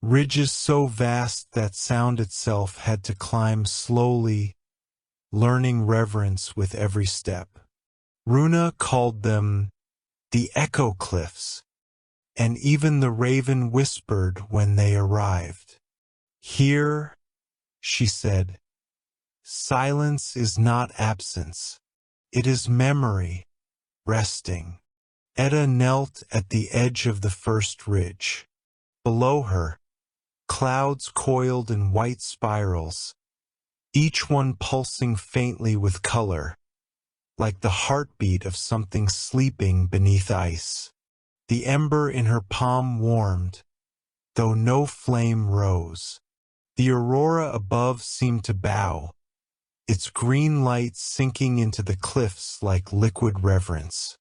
ridges so vast that sound itself had to climb slowly, learning reverence with every step. Runa called them the Echo Cliffs, and even the raven whispered when they arrived. Here, she said, silence is not absence. It is memory, resting. Etta knelt at the edge of the first ridge. Below her, clouds coiled in white spirals, each one pulsing faintly with color, like the heartbeat of something sleeping beneath ice. The ember in her palm warmed, though no flame rose. The aurora above seemed to bow, its green light sinking into the cliffs like liquid reverence.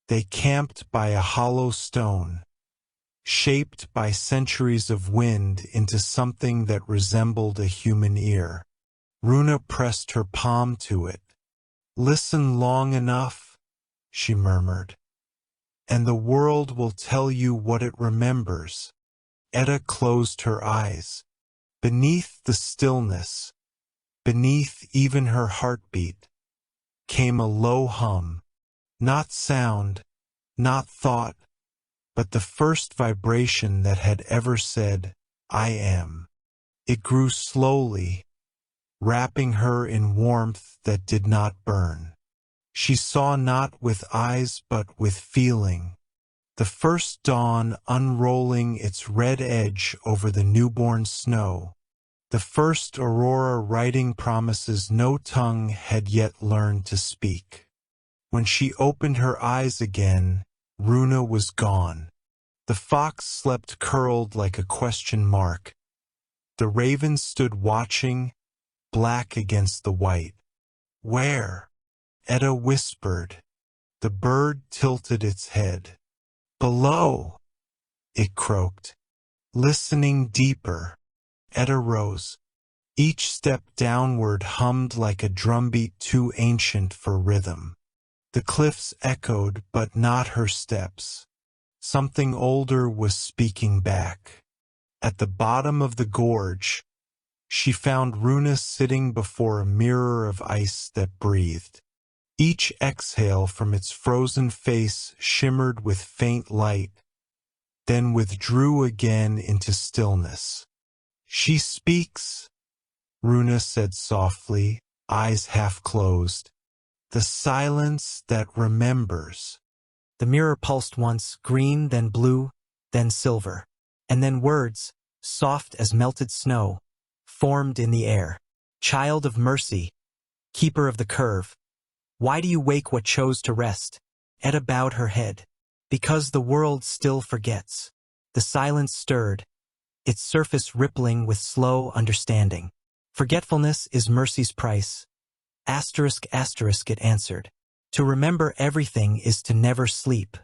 They camped by a hollow stone, shaped by centuries of wind into something that resembled a human ear. Runa pressed her palm to it. Listen long enough, she murmured, and the world will tell you what it remembers. Etta closed her eyes. Beneath the stillness, beneath even her heartbeat, came a low hum. Not sound, not thought, but the first vibration that had ever said, I am. It grew slowly, wrapping her in warmth that did not burn. She saw not with eyes but with feeling, the first dawn unrolling its red edge over the newborn snow, the first aurora writing promises no tongue had yet learned to speak. When she opened her eyes again, Runa was gone. The fox slept curled like a question mark. The raven stood watching, black against the white. Where? Etta whispered. The bird tilted its head. Below, it croaked. Listening deeper, Etta rose. Each step downward hummed like a drumbeat too ancient for rhythm. The cliffs echoed, but not her steps. Something older was speaking back. At the bottom of the gorge, she found Runa sitting before a mirror of ice that breathed. Each exhale from its frozen face shimmered with faint light, then withdrew again into stillness. "She speaks," Runa said softly, eyes half closed. "The silence that remembers." The mirror pulsed once, green, then blue, then silver. And then words, soft as melted snow, formed in the air. "Child of mercy, keeper of the curve, why do you wake what chose to rest?" Etta bowed her head. "Because the world still forgets." The silence stirred, its surface rippling with slow understanding. "Forgetfulness is mercy's price." Asterisk, asterisk, it answered. "To remember everything is to never sleep."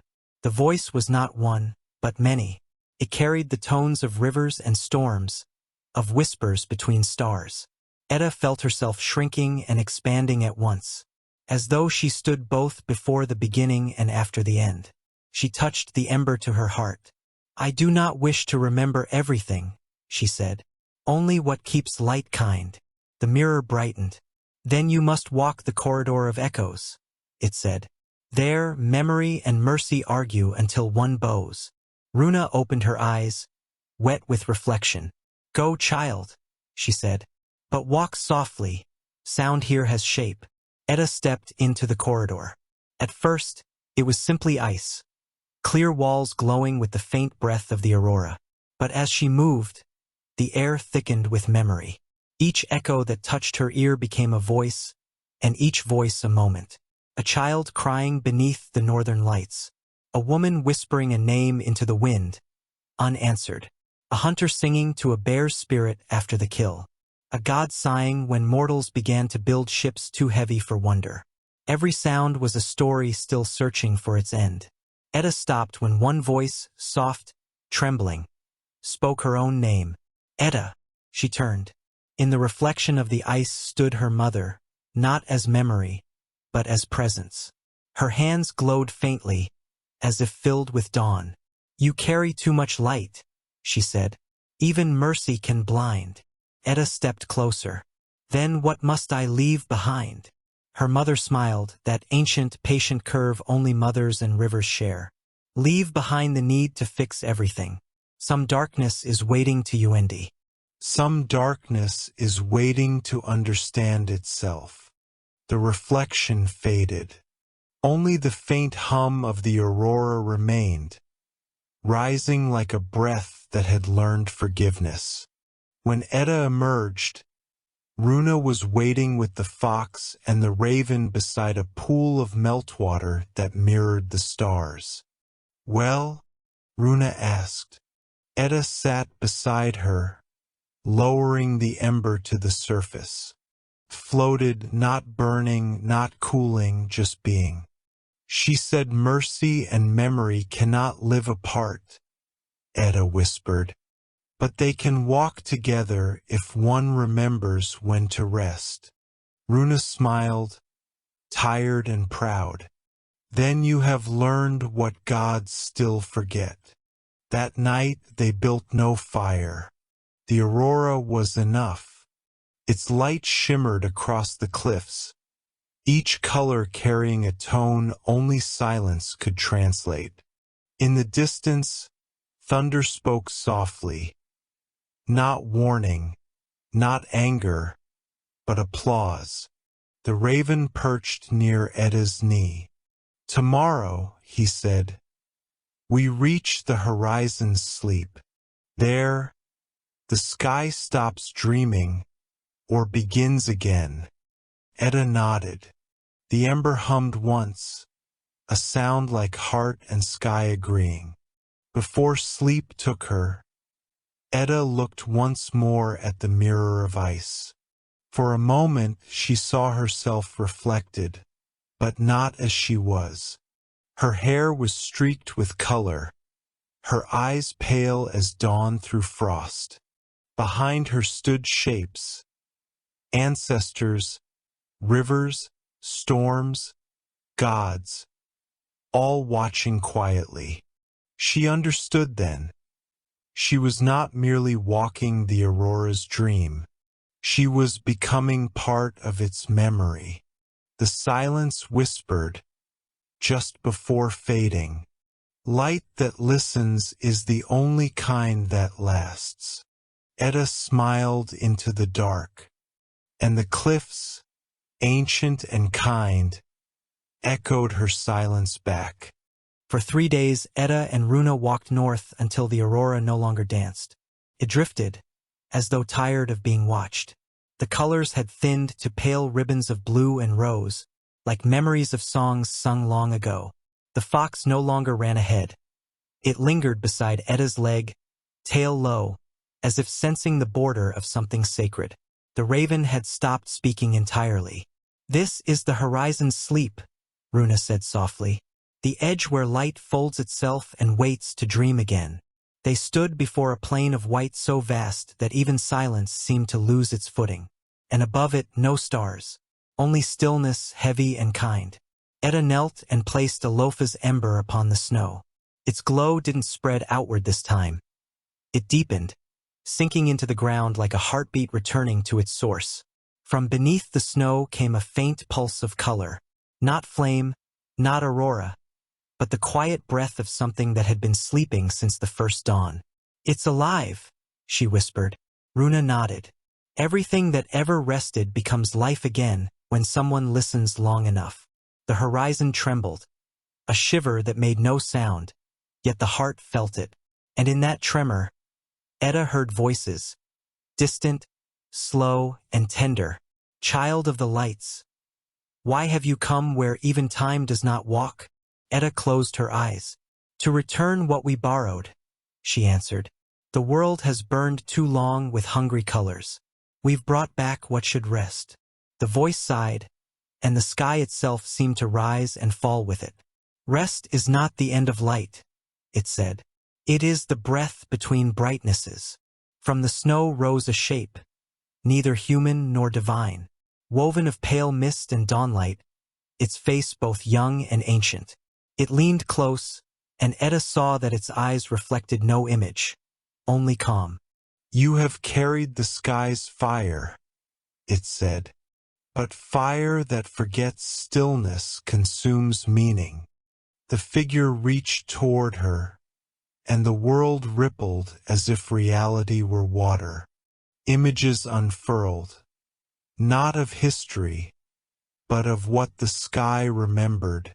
The voice was not one, but many. It carried the tones of rivers and storms, of whispers between stars. Etta felt herself shrinking and expanding at once, as though she stood both before the beginning and after the end. She touched the ember to her heart. "I do not wish to remember everything," she said. "Only what keeps light kind." The mirror brightened. "Then you must walk the corridor of echoes," it said. "There, memory and mercy argue until one bows." Runa opened her eyes, wet with reflection. "Go, child," she said. "But walk softly. Sound here has shape." Etta stepped into the corridor. At first, it was simply ice, clear walls glowing with the faint breath of the aurora. But as she moved, the air thickened with memory. Each echo that touched her ear became a voice, and each voice a moment. A child crying beneath the northern lights. A woman whispering a name into the wind, unanswered. A hunter singing to a bear's spirit after the kill. A god sighing when mortals began to build ships too heavy for wonder. Every sound was a story still searching for its end. Etta stopped when one voice, soft, trembling, spoke her own name. "Etta." She turned. In the reflection of the ice stood her mother, not as memory, but as presence. Her hands glowed faintly, as if filled with dawn. "You carry too much light," she said. "Even mercy can blind." Etta stepped closer. "Then what must I leave behind?" Her mother smiled, that ancient, patient curve only mothers and rivers share. "Leave behind the need to fix everything. Some darkness is waiting to you, Andy." Some darkness is waiting to understand itself. The reflection faded. Only the faint hum of the aurora remained, rising like a breath that had learned forgiveness. When Etta emerged, Runa was waiting with the fox and the raven beside a pool of meltwater that mirrored the stars. "Well?" Runa asked. Etta sat beside her, lowering the ember to the surface. Floated, not burning, not cooling, just being. She said mercy and memory cannot live apart, Etta whispered. But they can walk together if one remembers when to rest. Runa smiled, tired and proud. "Then you have learned what gods still forget." That night they built no fire. The aurora was enough. Its light shimmered across the cliffs, each color carrying a tone only silence could translate. In the distance, thunder spoke softly, not warning, not anger, but applause. The raven perched near Etta's knee. "Tomorrow," he said, "we reach the horizon's sleep. There, the sky stops dreaming, or begins again." Etta nodded. The ember hummed once, a sound like heart and sky agreeing. Before sleep took her, Etta looked once more at the mirror of ice. For a moment she saw herself reflected, but not as she was. Her hair was streaked with color, her eyes pale as dawn through frost. Behind her stood shapes, ancestors, rivers, storms, gods, all watching quietly. She understood then. She was not merely walking the aurora's dream. She was becoming part of its memory. The silence whispered, just before fading, "Light that listens is the only kind that lasts." Etta smiled into the dark, and the cliffs, ancient and kind, echoed her silence back. For 3 days, Etta and Runa walked north until the aurora no longer danced. It drifted, as though tired of being watched. The colors had thinned to pale ribbons of blue and rose, like memories of songs sung long ago. The fox no longer ran ahead. It lingered beside Etta's leg, tail low, as if sensing the border of something sacred. The raven had stopped speaking entirely. "This is the horizon's sleep," Runa said softly. "The edge where light folds itself and waits to dream again." They stood before a plain of white so vast that even silence seemed to lose its footing. And above it, no stars, only stillness heavy and kind. Etta knelt and placed a lofa's ember upon the snow. Its glow didn't spread outward this time. It deepened, sinking into the ground like a heartbeat returning to its source. From beneath the snow came a faint pulse of color. Not flame, not aurora, but the quiet breath of something that had been sleeping since the first dawn. "It's alive," she whispered. Runa nodded. Everything that ever rested becomes life again when someone listens long enough. The horizon trembled, a shiver that made no sound, yet the heart felt it. And in that tremor, Etta heard voices, distant, slow, and tender. "Child of the lights, why have you come where even time does not walk?" Etta closed her eyes. "To return what we borrowed," she answered. "The world has burned too long with hungry colors. We've brought back what should rest." The voice sighed, and the sky itself seemed to rise and fall with it. "Rest is not the end of light," it said. "It is the breath between brightnesses." From the snow rose a shape, neither human nor divine, woven of pale mist and dawnlight, its face both young and ancient. It leaned close, and Etta saw that its eyes reflected no image, only calm. "You have carried the sky's fire," it said, "but fire that forgets stillness consumes meaning." The figure reached toward her, and the world rippled as if reality were water. Images unfurled, not of history, but of what the sky remembered.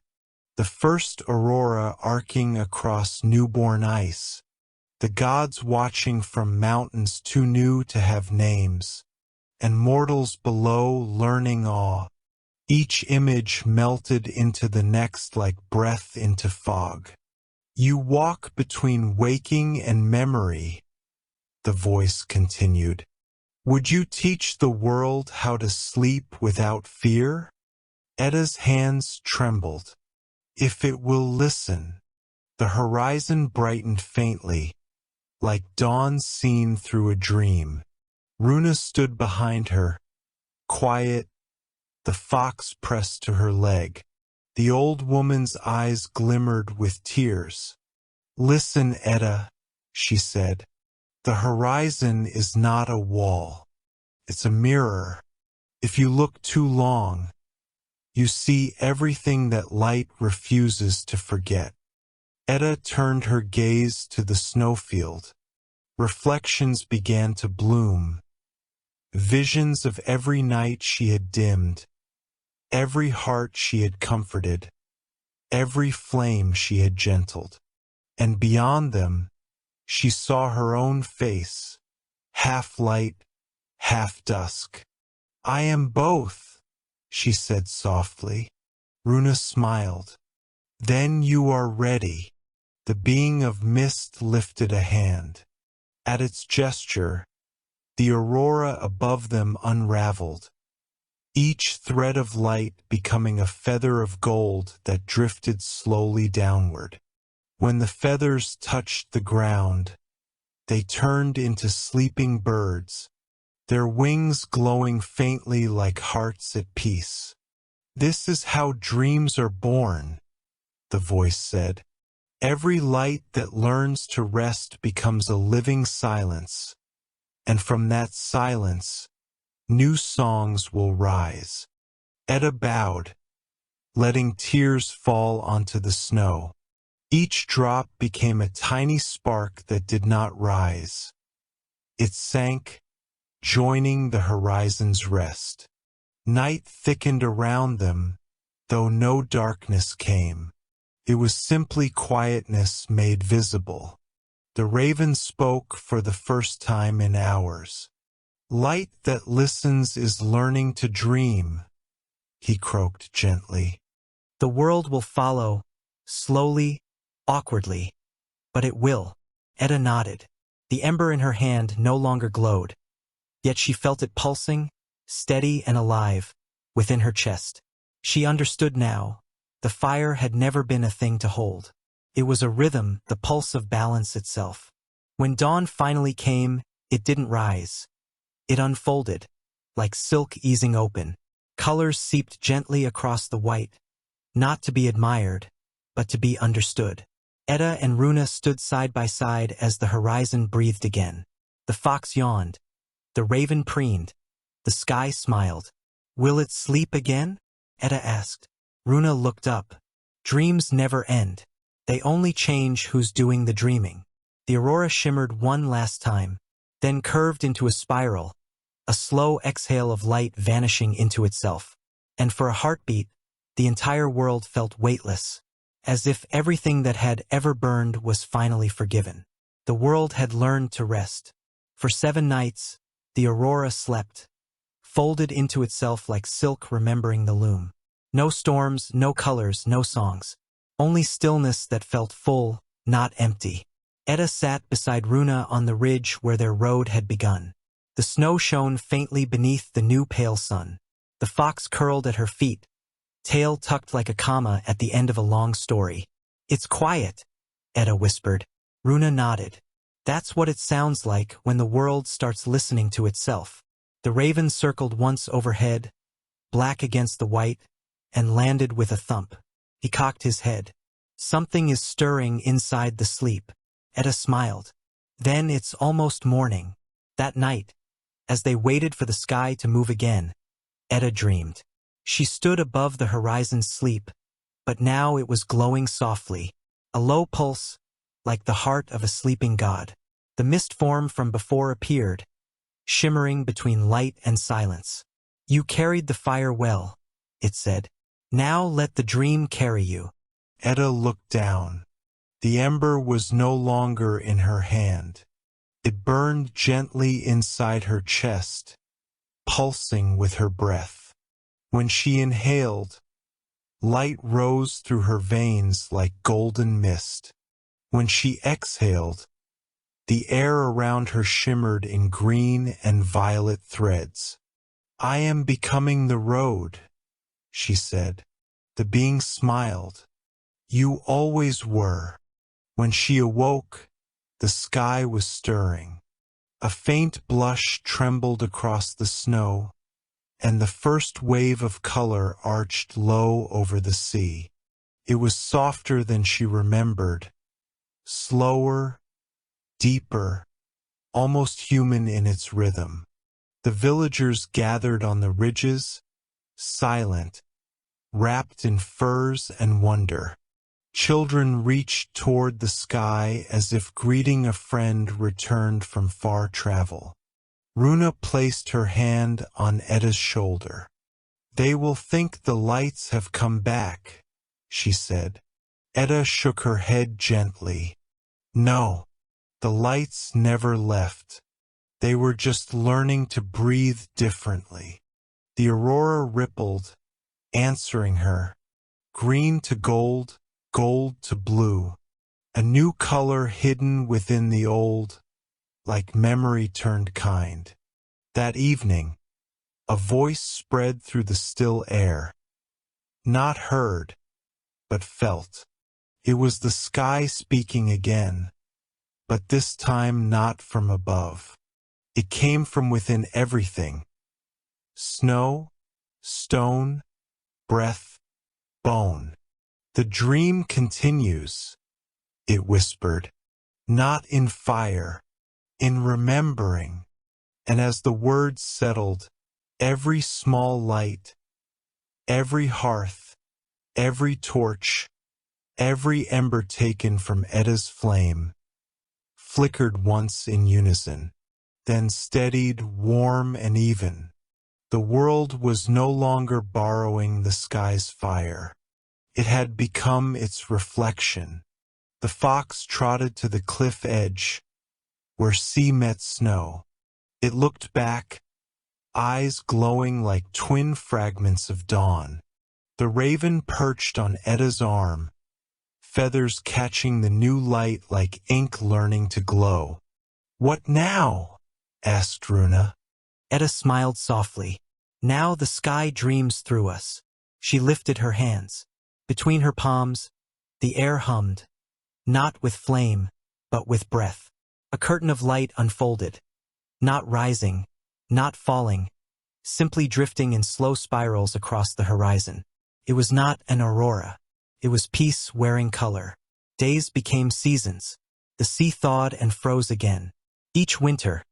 The first aurora arcing across newborn ice, the gods watching from mountains too new to have names, and mortals below learning awe. Each image melted into the next like breath into fog. "You walk between waking and memory," the voice continued. "Would you teach the world how to sleep without fear?" Etta's hands trembled. "If it will listen." The horizon brightened faintly, like dawn seen through a dream. Runa stood behind her, quiet, the fox pressed to her leg. The old woman's eyes glimmered with tears. "Listen, Etta," she said. "The horizon is not a wall. It's a mirror. If you look too long, you see everything that light refuses to forget." Etta turned her gaze to the snowfield. Reflections began to bloom. Visions of every night she had dimmed, every heart she had comforted, every flame she had gentled. And beyond them, she saw her own face, half light, half dusk. "I am both," she said softly. Runa smiled. "Then you are ready." The being of mist lifted a hand. At its gesture, the aurora above them unraveled, each thread of light becoming a feather of gold that drifted slowly downward. When the feathers touched the ground, they turned into sleeping birds, their wings glowing faintly like hearts at peace. "This is how dreams are born," the voice said. "Every light that learns to rest becomes a living silence, and from that silence, new songs will rise." Etta bowed, letting tears fall onto the snow. Each drop became a tiny spark that did not rise. It sank, joining the horizon's rest. Night thickened around them, though no darkness came. It was simply quietness made visible. The raven spoke for the first time in hours. "Light that listens is learning to dream," he croaked gently. "The world will follow, slowly, awkwardly. But it will." Etta nodded. The ember in her hand no longer glowed, yet she felt it pulsing, steady and alive, within her chest. She understood now. The fire had never been a thing to hold. It was a rhythm, the pulse of balance itself. When dawn finally came, it didn't rise. It unfolded, like silk easing open. Colors seeped gently across the white, not to be admired, but to be understood. Etta and Runa stood side by side as the horizon breathed again. The fox yawned. The raven preened. The sky smiled. "Will it sleep again?" Etta asked. Runa looked up. Dreams never end. They only change who's doing the dreaming. The aurora shimmered one last time, then curved into a spiral, a slow exhale of light vanishing into itself. And for a heartbeat, the entire world felt weightless, as if everything that had ever burned was finally forgiven. The world had learned to rest. For 7 nights, the aurora slept, folded into itself like silk remembering the loom. No storms, no colors, no songs. Only stillness that felt full, not empty. Etta sat beside Runa on the ridge where their road had begun. The snow shone faintly beneath the new pale sun. The fox curled at her feet, tail tucked like a comma at the end of a long story. "It's quiet," Etta whispered. Runa nodded. "That's what it sounds like when the world starts listening to itself." The raven circled once overhead, black against the white, and landed with a thump. He cocked his head. "Something is stirring inside the sleep." Etta smiled. Then it's almost morning. That night, as they waited for the sky to move again, Etta dreamed. She stood above the horizon's sleep, but now it was glowing softly, a low pulse, like the heart of a sleeping god. The mist form from before appeared, shimmering between light and silence. "You carried the fire well," it said. "Now let the dream carry you." Etta looked down. The ember was no longer in her hand. It burned gently inside her chest, pulsing with her breath. When she inhaled, light rose through her veins like golden mist. When she exhaled, the air around her shimmered in green and violet threads. "I am becoming the road," she said. The being smiled. "You always were." When she awoke, the sky was stirring. A faint blush trembled across the snow, and the first wave of color arched low over the sea. It was softer than she remembered, slower, deeper, almost human in its rhythm. The villagers gathered on the ridges, silent, wrapped in furs and wonder. Children reached toward the sky as if greeting a friend returned from far travel. Runa placed her hand on Etta's shoulder. "They will think the lights have come back," she said. Etta shook her head gently. "No, the lights never left. They were just learning to breathe differently." The aurora rippled, answering her, green to gold, gold to blue, a new color hidden within the old, like memory turned kind. That evening, a voice spread through the still air, not heard, but felt. It was the sky speaking again, but this time not from above. It came from within everything. Snow, stone, breath, bone. The dream continues, it whispered, not in fire, in remembering. And as the words settled, every small light, every hearth, every torch, every ember taken from Edda's flame, flickered once in unison, then steadied, warm and even. The world was no longer borrowing the sky's fire. It had become its reflection. The fox trotted to the cliff edge, where sea met snow. It looked back, eyes glowing like twin fragments of dawn. The raven perched on Edda's arm, feathers catching the new light like ink learning to glow. "What now?" asked Runa. Edda smiled softly. "Now the sky dreams through us." She lifted her hands. Between her palms, the air hummed, not with flame, but with breath. A curtain of light unfolded, not rising, not falling, simply drifting in slow spirals across the horizon. It was not an aurora. It was peace wearing color. Days became seasons. The sea thawed and froze again. Each winter,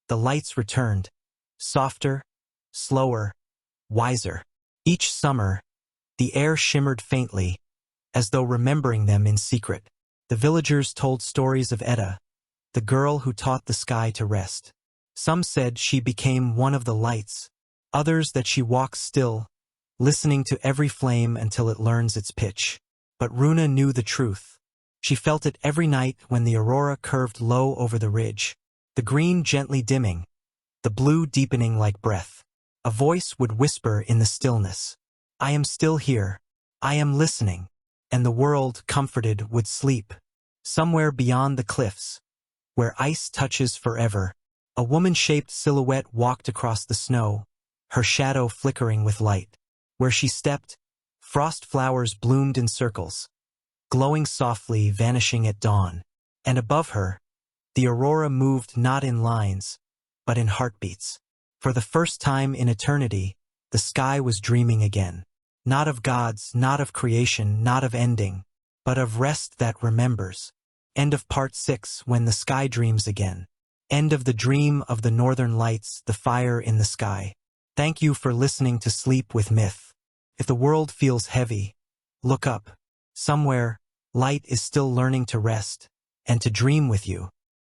the lights returned, softer, slower, wiser. Each summer, the air shimmered faintly, as though remembering them in secret. The villagers told stories of Edda, the girl who taught the sky to rest. Some said she became one of the lights, others that she walks still, listening to every flame until it learns its pitch. But Runa knew the truth. She felt it every night when the aurora curved low over the ridge, the green gently dimming, the blue deepening like breath. A voice would whisper in the stillness, "I am still here. I am listening." And the world, comforted, would sleep. Somewhere beyond the cliffs, where ice touches forever, a woman-shaped silhouette walked across the snow, her shadow flickering with light. Where she stepped, frost flowers bloomed in circles, glowing softly, vanishing at dawn. And above her, the aurora moved not in lines, but in heartbeats. For the first time in eternity, the sky was dreaming again. Not of gods, not of creation, not of ending, but of rest that remembers. End of part 6, When the Sky Dreams Again. End of the dream of the northern lights, the fire in the sky. Thank you for listening to Sleep with Myth. If the world feels heavy, look up. Somewhere, light is still learning to rest and to dream with you.